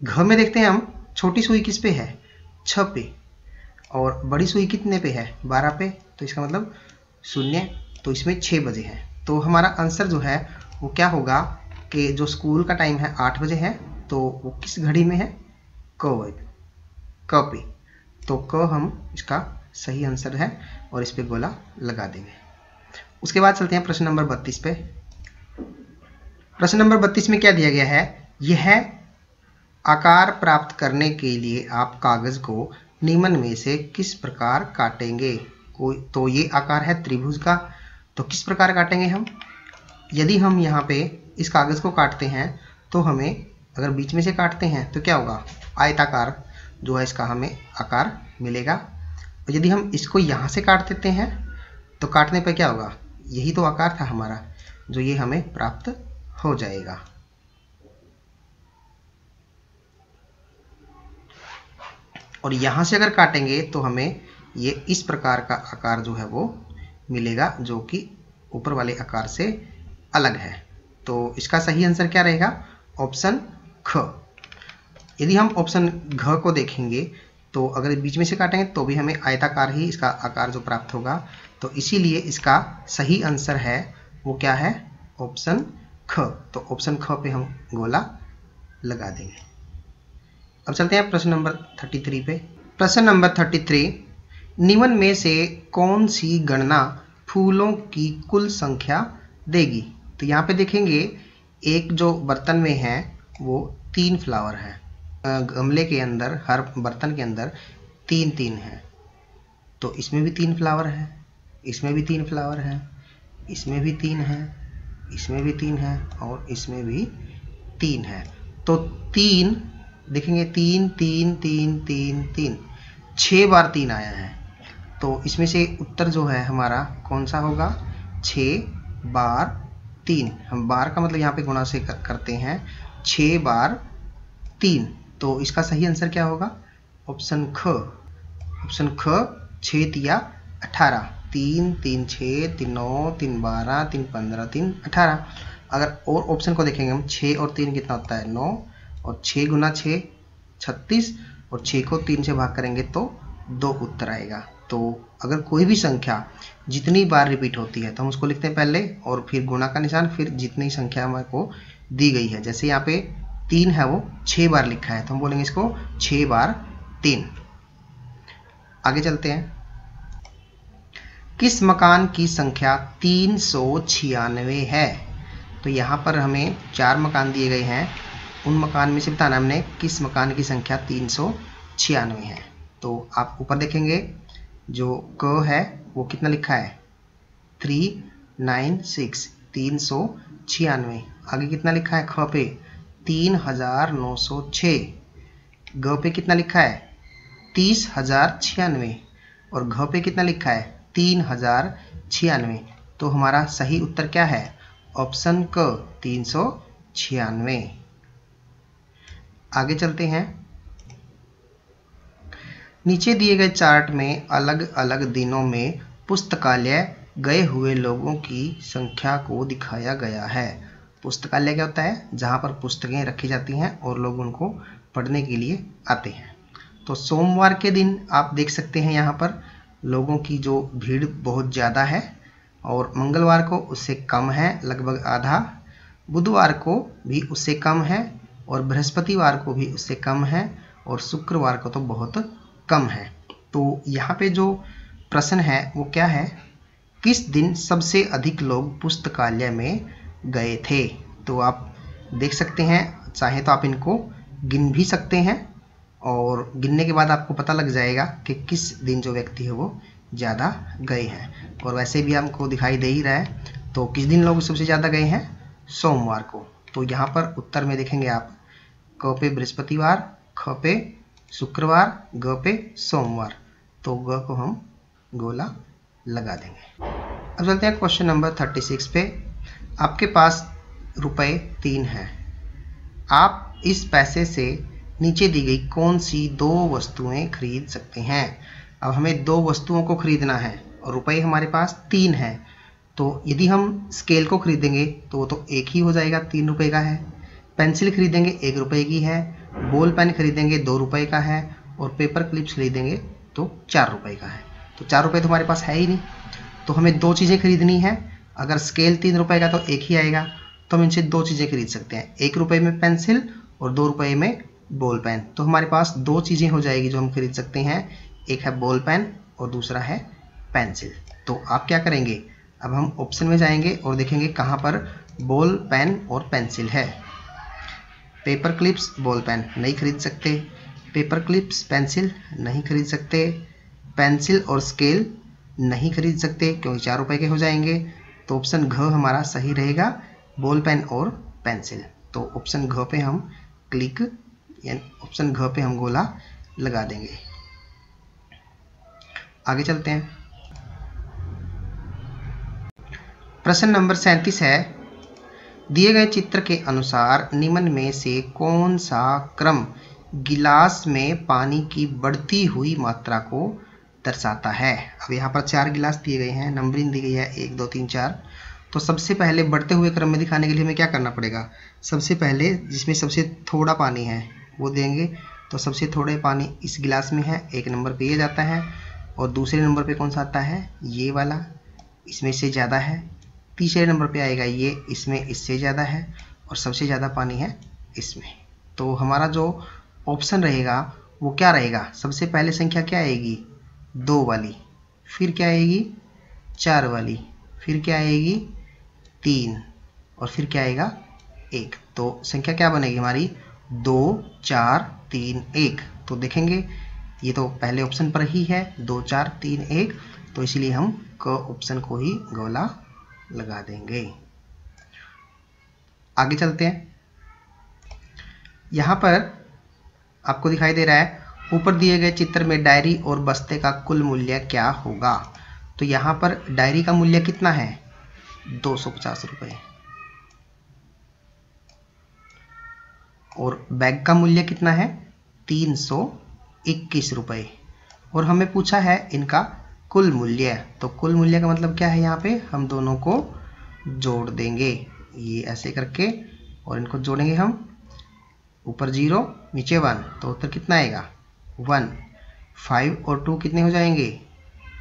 घ में देखते हैं हम, छोटी सुई किस पे है? 6 पे, और बड़ी सुई कितने पे है? 12 पे। तो इसका मतलब 0, तो इसमें 6 बजे है। तो हमारा आंसर जो है वो क्या होगा कि जो स्कूल का टाइम है 8 बजे है, तो वो किस घड़ी में है? क पे। तो क हम इसका सही आंसर है और इस पे गोला लगा देंगे। उसके बाद चलते हैं प्रश्न नंबर 32 पे। प्रश्न नंबर 32 में क्या दिया गया है? यह आकार प्राप्त करने के लिए आप कागज को निम्न में से किस प्रकार काटेंगे? तो ये आकार है त्रिभुज का, तो किस प्रकार काटेंगे हम? यदि हम यहाँ पे इस कागज को काटते हैं तो हमें, अगर बीच में से काटते हैं तो क्या होगा? आयताकार जो है इसका हमें आकार मिलेगा। और यदि हम इसको यहाँ से काट देते हैं तो काटने पर क्या होगा? यही तो आकार था हमारा, जो ये हमें प्राप्त हो जाएगा। और यहाँ से अगर काटेंगे तो हमें ये इस प्रकार का आकार जो है वो मिलेगा, जो कि ऊपर वाले आकार से अलग है। तो इसका सही आंसर क्या रहेगा? ऑप्शन ख। यदि हम ऑप्शन घ को देखेंगे तो अगर बीच में से काटेंगे तो भी हमें आयताकार ही इसका आकार जो प्राप्त होगा, तो इसीलिए इसका सही आंसर है वो क्या है? ऑप्शन ख। तो ऑप्शन ख पे हम गोला लगा देंगे। अब चलते हैं प्रश्न नंबर 33 पे। प्रश्न नंबर 33, निम्न में से कौन सी गणना फूलों की कुल संख्या देगी? तो यहाँ पे देखेंगे एक जो बर्तन में है वो 3 फ्लावर है, गमले के अंदर हर बर्तन के अंदर 3-3 है, तो इसमें भी 3 फ्लावर है, इसमें भी 3 फ्लावर है, इसमें भी 3 है, इसमें भी 3 है और इसमें भी 3 है। तो 3 देखेंगे 3 3 3 3 3 6 बार 3 आया है, तो इसमें से उत्तर जो है हमारा कौन सा होगा? 6 बार 3। हम बार का मतलब यहाँ पे गुणा से करते हैं, 6 बार 3, तो इसका सही आंसर क्या होगा? ऑप्शन ख। ऑप्शन ख 6 तिया 18, 3 3 6 3 9 3 12 3 15 3 18। अगर और ऑप्शन को देखेंगे हम, 6 और 3 कितना होता है? 9, और 6 गुना 6 36, और 6 को 3 से भाग करेंगे तो 2 उत्तर आएगा। तो अगर कोई भी संख्या जितनी बार रिपीट होती है तो हम उसको लिखते हैं पहले और फिर गुणा का निशान, फिर जितनी संख्या हमारे को दी गई है। जैसे यहाँ पे 3 है वो 6 बार लिखा है तो हम बोलेंगे इसको 6 बार 3। आगे चलते हैं। किस मकान की संख्या 396 है? तो यहाँ पर हमें 4 मकान दिए गए हैं, उन मकान में से बताना हमने किस मकान की संख्या 396 है। तो आप ऊपर देखेंगे जो क है वो कितना लिखा है? 396, 396। आगे कितना लिखा है? ख पे 3906। ग पे कितना लिखा है? 30,096। और घ पे कितना लिखा है? 3096। तो हमारा सही उत्तर क्या है? ऑप्शन क 396। आगे चलते हैं। नीचे दिए गए चार्ट में अलग अलग दिनों में पुस्तकालय गए हुए लोगों की संख्या को दिखाया गया है। पुस्तकालय क्या होता है? जहाँ पर पुस्तकें रखी जाती हैं और लोग उनको पढ़ने के लिए आते हैं। तो सोमवार के दिन आप देख सकते हैं यहाँ पर लोगों की जो भीड़ बहुत ज़्यादा है, और मंगलवार को उससे कम है, लगभग आधा। बुधवार को भी उससे कम है, और बृहस्पतिवार को भी उससे कम है, और शुक्रवार को तो बहुत कम है। तो यहाँ पे जो प्रश्न है वो क्या है? किस दिन सबसे अधिक लोग पुस्तकालय में गए थे? तो आप देख सकते हैं, चाहे तो आप इनको गिन भी सकते हैं और गिनने के बाद आपको पता लग जाएगा कि किस दिन जो व्यक्ति है वो ज़्यादा गए हैं। और वैसे भी हमको दिखाई दे ही रहा है, तो किस दिन लोग सबसे ज़्यादा गए हैं? सोमवार को। तो यहाँ पर उत्तर में देखेंगे आप, क पे बृहस्पतिवार, ख पे शुक्रवार, ग पे सोमवार। तो ग को हम गोला लगा देंगे। अब चलते हैं क्वेश्चन नंबर 36 पे। आपके पास रुपए 3 हैं। आप इस पैसे से नीचे दी गई कौन सी 2 वस्तुएं खरीद सकते हैं? अब हमें 2 वस्तुओं को खरीदना है और रुपए हमारे पास 3 हैं। तो यदि हम स्केल को खरीदेंगे तो वो तो एक ही हो जाएगा, 3 रुपए का है। पेंसिल खरीदेंगे 1 रुपए की है, बॉल पेन खरीदेंगे 2 रुपए का है, और पेपर क्लिप्स खरीदेंगे तो 4 रुपए का है। तो 4 रुपए तो हमारे पास है ही नहीं, तो हमें 2 चीज़ें खरीदनी है। अगर स्केल 3 रुपए का तो एक ही आएगा, तो हम इनसे 2 चीज़ें खरीद सकते हैं, 1 रुपए में पेंसिल और 2 रुपए में बॉल पेन। तो हमारे पास 2 चीज़ें हो जाएगी जो हम खरीद सकते हैं, एक है बॉल पेन और दूसरा है पेंसिल। तो आप क्या करेंगे? अब हम ऑप्शन में जाएंगे और देखेंगे कहाँ पर बॉल पेन और पेंसिल है। पेपर क्लिप्स बॉल पेन नहीं खरीद सकते, पेपर क्लिप्स पेंसिल नहीं खरीद सकते, पेंसिल और स्केल नहीं खरीद सकते क्योंकि 4 रुपए के हो जाएंगे। तो ऑप्शन घ हमारा सही रहेगा, बॉल पेन और पेंसिल। तो ऑप्शन घ पे हम क्लिक, यानी ऑप्शन घ पे हम गोला लगा देंगे। आगे चलते हैं। प्रश्न नंबर 37 है, दिए गए चित्र के अनुसार निम्न में से कौन सा क्रम गिलास में पानी की बढ़ती हुई मात्रा को दर्शाता है। अब यहाँ पर 4 गिलास दिए गए हैं, नंबरिंग दी गई है 1 2 3 4। तो सबसे पहले बढ़ते हुए क्रम में दिखाने के लिए हमें क्या करना पड़ेगा, सबसे पहले जिसमें सबसे थोड़ा पानी है वो देंगे। तो सबसे थोड़े पानी इस गिलास में है, 1 नंबर पे ये जाता है, और दूसरे नंबर पे कौन सा आता है, ये वाला, इसमें से ज़्यादा है। तीसरे नंबर पे आएगा ये, इसमें इससे ज़्यादा है, और सबसे ज़्यादा पानी है इसमें। तो हमारा जो ऑप्शन रहेगा वो क्या रहेगा, सबसे पहले संख्या क्या आएगी, 2 वाली, फिर क्या आएगी 4 वाली, फिर क्या आएगी 3, और फिर क्या आएगा 1। तो संख्या क्या बनेगी हमारी 2 4 3 1। तो देखेंगे ये तो पहले ऑप्शन पर ही है 2 4 3 1, तो इसलिए हम क ऑप्शन को ही गोला लगा देंगे। आगे चलते हैं। यहाँ पर आपको दिखाई दे रहा है ऊपर दिए गए चित्र में डायरी और बस्ते का कुल मूल्य क्या होगा। तो यहाँ पर डायरी का मूल्य कितना है 250 रुपये, और बैग का मूल्य कितना है 321 रुपये, और हमें पूछा है इनका कुल मूल्य। तो कुल मूल्य का मतलब क्या है, यहाँ पे हम दोनों को जोड़ देंगे, ये ऐसे करके, और इनको जोड़ेंगे हम, ऊपर 0 नीचे 1, तो उत्तर कितना आएगा 1। 5 और 2 कितने हो जाएंगे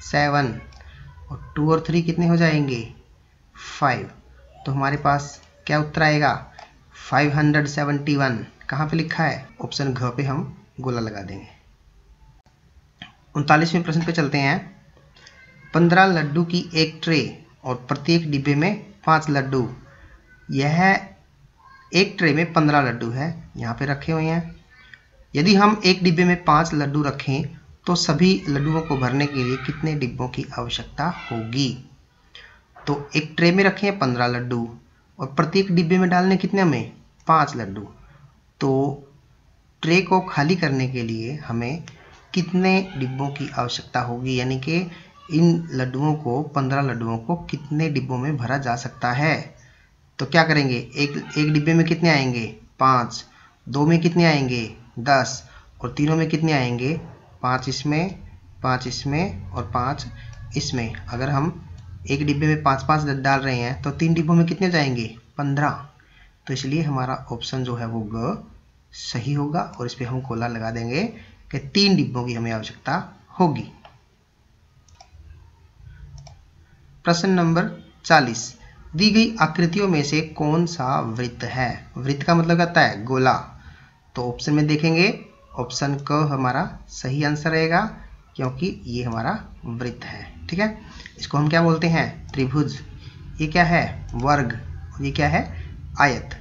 7, और 2 और 3 कितने हो जाएंगे 5। तो हमारे पास क्या उत्तर आएगा 571। कहाँ पे लिखा है, ऑप्शन घ पे हम गोला लगा देंगे। 39वें प्रश्न पे चलते हैं। 15 लड्डू की एक ट्रे और प्रत्येक डिब्बे में 5 लड्डू। यह एक ट्रे में 15 लड्डू है, यहाँ पे रखे हुए हैं। यदि हम एक डिब्बे में 5 लड्डू रखें तो सभी लड्डुओं को भरने के लिए कितने डिब्बों की आवश्यकता होगी। तो एक ट्रे में रखे हैं 15 लड्डू और प्रत्येक डिब्बे में डालने कितने हमें 5 लड्डू। तो ट्रे को खाली करने के लिए हमें कितने डिब्बों की आवश्यकता होगी, यानी कि इन लड्डुओं को 15 लड्डुओं को कितने डिब्बों में भरा जा सकता है। तो क्या करेंगे, एक डिब्बे में कितने आएंगे 5, 2 में कितने आएंगे 10, और तीनों में कितने आएंगे 5 इसमें, 5 इसमें और 5 इसमें। अगर हम एक डिब्बे में 5-5 डाल रहे हैं तो 3 डिब्बों में कितने हो जाएंगे 15। तो इसलिए हमारा ऑप्शन जो है वो ग सही होगा, और इस पर हम गोला लगा देंगे कि 3 डिब्बों की हमें आवश्यकता होगी। प्रश्न नंबर 40। दी गई आकृतियों में से कौन सा वृत्त है। वृत्त का मतलब आता है गोला। तो ऑप्शन में देखेंगे ऑप्शन क हमारा सही आंसर रहेगा, क्योंकि ये हमारा वृत्त है। ठीक है, इसको हम क्या बोलते हैं त्रिभुज। ये क्या है वर्ग, और ये क्या है आयत।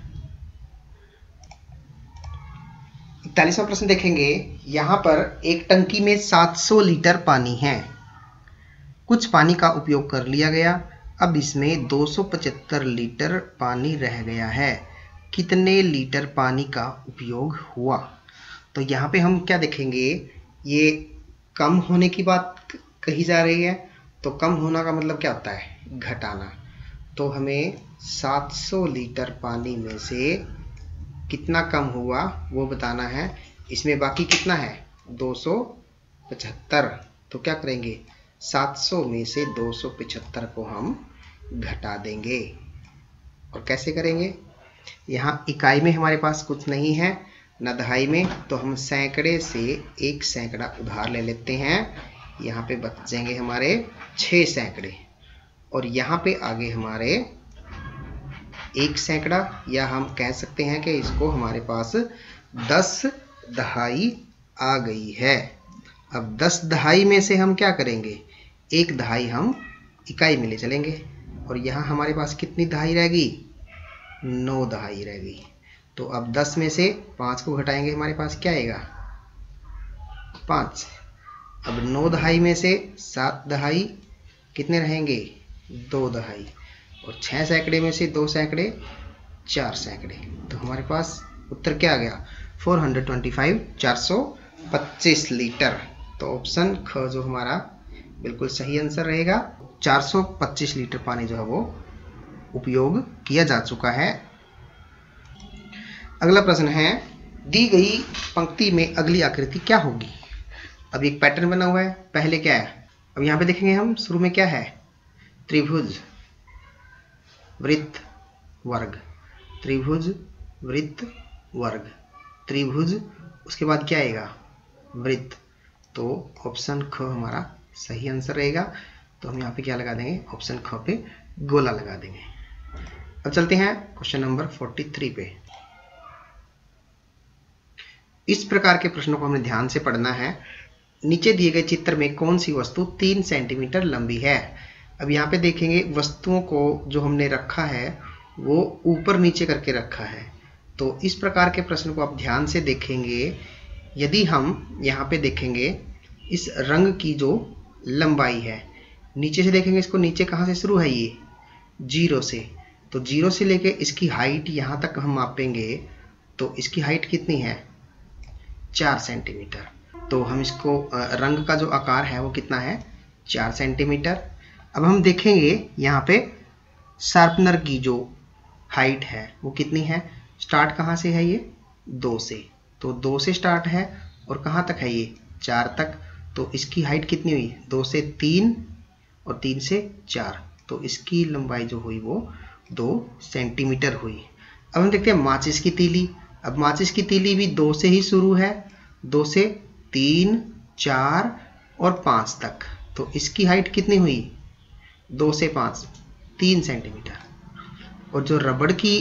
41वां प्रश्न देखेंगे। यहाँ पर एक टंकी में 700 लीटर पानी है। कुछ पानी का उपयोग कर लिया गया, अब इसमें 275 लीटर पानी रह गया है। कितने लीटर पानी का उपयोग हुआ। तो यहाँ पे हम क्या देखेंगे, ये कम होने की बात कही जा रही है। तो कम होना का मतलब क्या होता है घटाना। तो हमें 700 लीटर पानी में से कितना कम हुआ वो बताना है। इसमें बाकी कितना है 275। तो क्या करेंगे 700 में से 275 को हम घटा देंगे। और कैसे करेंगे, यहाँ इकाई में हमारे पास कुछ नहीं है न दहाई में, तो हम सैकड़े से 1 सैकड़ा उधार ले लेते हैं। यहाँ पे बचेंगे हमारे 6 सैकड़े, और यहाँ पे आगे हमारे 1 सैकड़ा, या हम कह सकते हैं कि इसको हमारे पास 10 दहाई आ गई है। अब 10 दहाई में से हम क्या करेंगे 1 दहाई हम इकाई में ले चलेंगे, और यहाँ हमारे पास कितनी दहाई रहेगी 9 दहाई रहेगी। तो अब 10 में से 5 को घटाएंगे, हमारे पास क्या आएगा 5। अब 9 दहाई में से 7 दहाई कितने रहेंगे 2 दहाई, और 6 सैकड़े में से 2 सैकड़े 4 सैकड़े। तो हमारे पास उत्तर क्या आ गया 425, 425 लीटर। तो ऑप्शन ख जो हमारा बिल्कुल सही आंसर रहेगा। 425 लीटर पानी जो है वो उपयोग किया जा चुका है। अगला प्रश्न है दी गई पंक्ति में अगली आकृति क्या होगी। अब एक पैटर्न बना हुआ है, पहले क्या है, अब यहाँ पे देखेंगे हम शुरू में क्या है, त्रिभुज, वृत्त, वर्ग, त्रिभुज, वृत्त, वर्ग, त्रिभुज, उसके बाद क्या आएगा, वृत्त। तो ऑप्शन ख हमारा सही आंसर रहेगा। तो हम यहाँ पे क्या लगा देंगे, ऑप्शन ख पे गोला लगा देंगे। अब चलते हैं क्वेश्चन नंबर 43 पे। इस प्रकार के प्रश्नों को हमें ध्यान से पढ़ना है। नीचे दिए गए चित्र में कौन सी वस्तु 3 सेंटीमीटर लंबी है। अब यहाँ पे देखेंगे वस्तुओं को जो हमने रखा है वो ऊपर नीचे करके रखा है। तो इस प्रकार के प्रश्न को आप ध्यान से देखेंगे। यदि हम यहाँ पे देखेंगे इस रंग की जो लंबाई है, नीचे से देखेंगे इसको, नीचे कहाँ से शुरू है, ये 0 से। तो 0 से लेके इसकी हाइट यहाँ तक हम मापेंगे तो इसकी हाइट कितनी है, 4 सेंटीमीटर। तो हम इसको रंग का जो आकार है वो कितना है, 4 सेंटीमीटर। अब हम देखेंगे यहाँ पे शार्पनर की जो हाइट है वो कितनी है, स्टार्ट कहाँ से है, ये 2 से। तो 2 से स्टार्ट है और कहाँ तक है, ये 4 तक। तो इसकी हाइट कितनी हुई, 2 से 3 और 3 से 4। तो इसकी लंबाई जो हुई वो 2 सेंटीमीटर हुई। अब हम देखते हैं माचिस की तीली। अब माचिस की तीली भी 2 से ही शुरू है, 2 से 3, 4 और 5 तक। तो इसकी हाइट कितनी हुई, 2 से 5, 3 सेंटीमीटर। और जो रबड़ की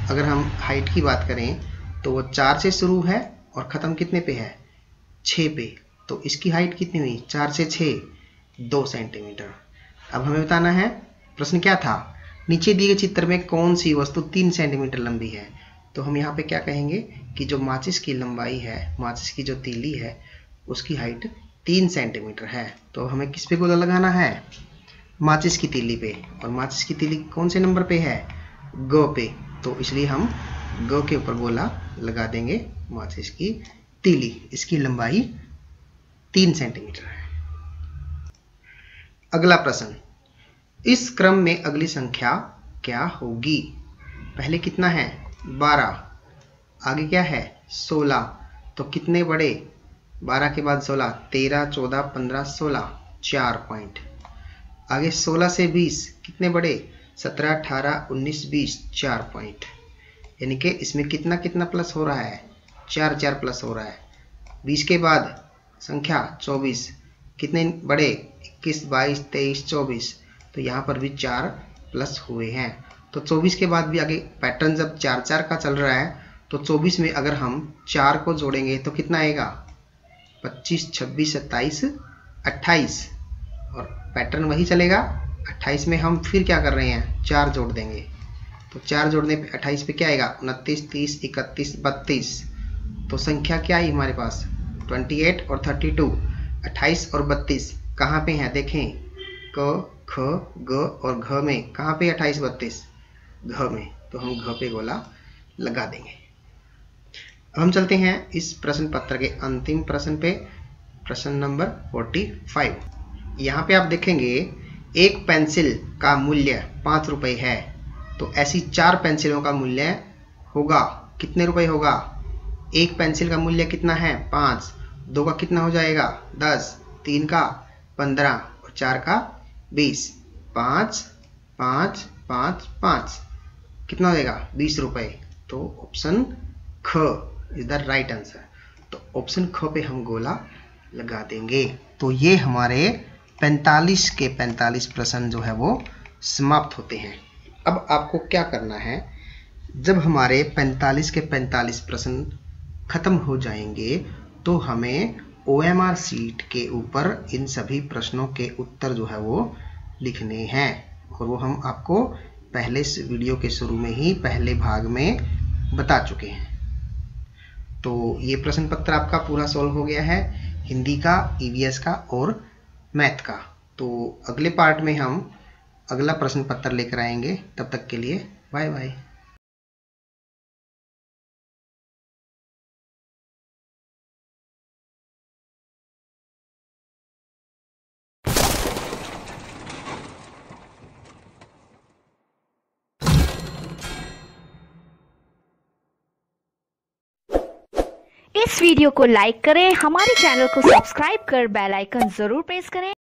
अगर हम हाइट की बात करें तो वो 4 से शुरू है और ख़त्म कितने पे है, 6 पे। तो इसकी हाइट कितनी हुई, 4 से 6, 2 सेंटीमीटर। अब हमें बताना है प्रश्न क्या था, नीचे दिए गए चित्र में कौन सी वस्तु 3 सेंटीमीटर लंबी है। तो हम यहाँ पे क्या कहेंगे कि जो माचिस की लंबाई है, माचिस की जो तीली है उसकी हाइट 3 सेंटीमीटर है। तो हमें किस पे गोला लगाना है, माचिस की तीली पे। और माचिस की तीली कौन से नंबर पे है, ग पे। तो इसलिए हम ग के ऊपर गोला लगा देंगे माचिस की तीली। इसकी लंबाई 3 सेंटीमीटर है। अगला प्रश्न, इस क्रम में अगली संख्या क्या होगी। पहले कितना है, 12, आगे क्या है, 16। तो कितने बड़े, 12 के बाद 16, 13, 14, 15, 16, 4 पॉइंट। आगे 16 से 20 कितने बड़े, 17, 18, 19, 20, 4 पॉइंट। यानी कि इसमें कितना कितना प्लस हो रहा है, 4 4 प्लस हो रहा है। 20 के बाद संख्या 24, कितने बड़े, 21, 22, 23, 24। तो यहाँ पर भी 4 प्लस हुए हैं। तो 24 के बाद भी आगे पैटर्न जब 4 4 का चल रहा है तो 24 में अगर हम 4 को जोड़ेंगे तो कितना आएगा, 25, 26, 27, 28। और पैटर्न वही चलेगा। 28 में हम फिर क्या कर रहे हैं, 4 जोड़ देंगे। तो 4 जोड़ने पे 28 पे क्या आएगा, 29, 30, 31, 32। तो संख्या क्या आई हमारे पास, 28 और 32। 28 और 32 कहाँ पे हैं, देखें, क, ख, ग और घ में। कहाँ पे 28, 32, घ में। तो हम घ पे गोला लगा देंगे। अब हम चलते हैं इस प्रश्न पत्र के अंतिम प्रश्न पे, प्रश्न नंबर 45। यहाँ पे आप देखेंगे एक पेंसिल का मूल्य 5 रुपये है। तो ऐसी 4 पेंसिलों का मूल्य होगा, कितने रुपए होगा। एक पेंसिल का मूल्य कितना है, 5, 2 का कितना हो जाएगा, 10, 3 का 15 और 4 का 20। 5 5 5 5 कितना हो जाएगा, 20 रुपए। तो ऑप्शन ख इज द राइट आंसर। तो ऑप्शन ख पे हम गोला लगा देंगे। तो ये हमारे 45 के 45 प्रश्न जो है वो समाप्त होते हैं। अब आपको क्या करना है, जब हमारे 45 के 45 प्रश्न खत्म हो जाएंगे तो हमें OMR शीट के ऊपर इन सभी प्रश्नों के उत्तर जो है वो लिखने हैं। और वो हम आपको पहले वीडियो के शुरू में ही पहले भाग में बता चुके हैं। तो ये प्रश्न पत्र आपका पूरा सॉल्व हो गया है, हिंदी का, EVS का और मैथ का। तो अगले पार्ट में हम अगला प्रश्न पत्र लेकर आएंगे। तब तक के लिए बाय बाय। इस वीडियो को लाइक करें, हमारे चैनल को सब्सक्राइब कर बेल आइकन जरूर प्रेस करें।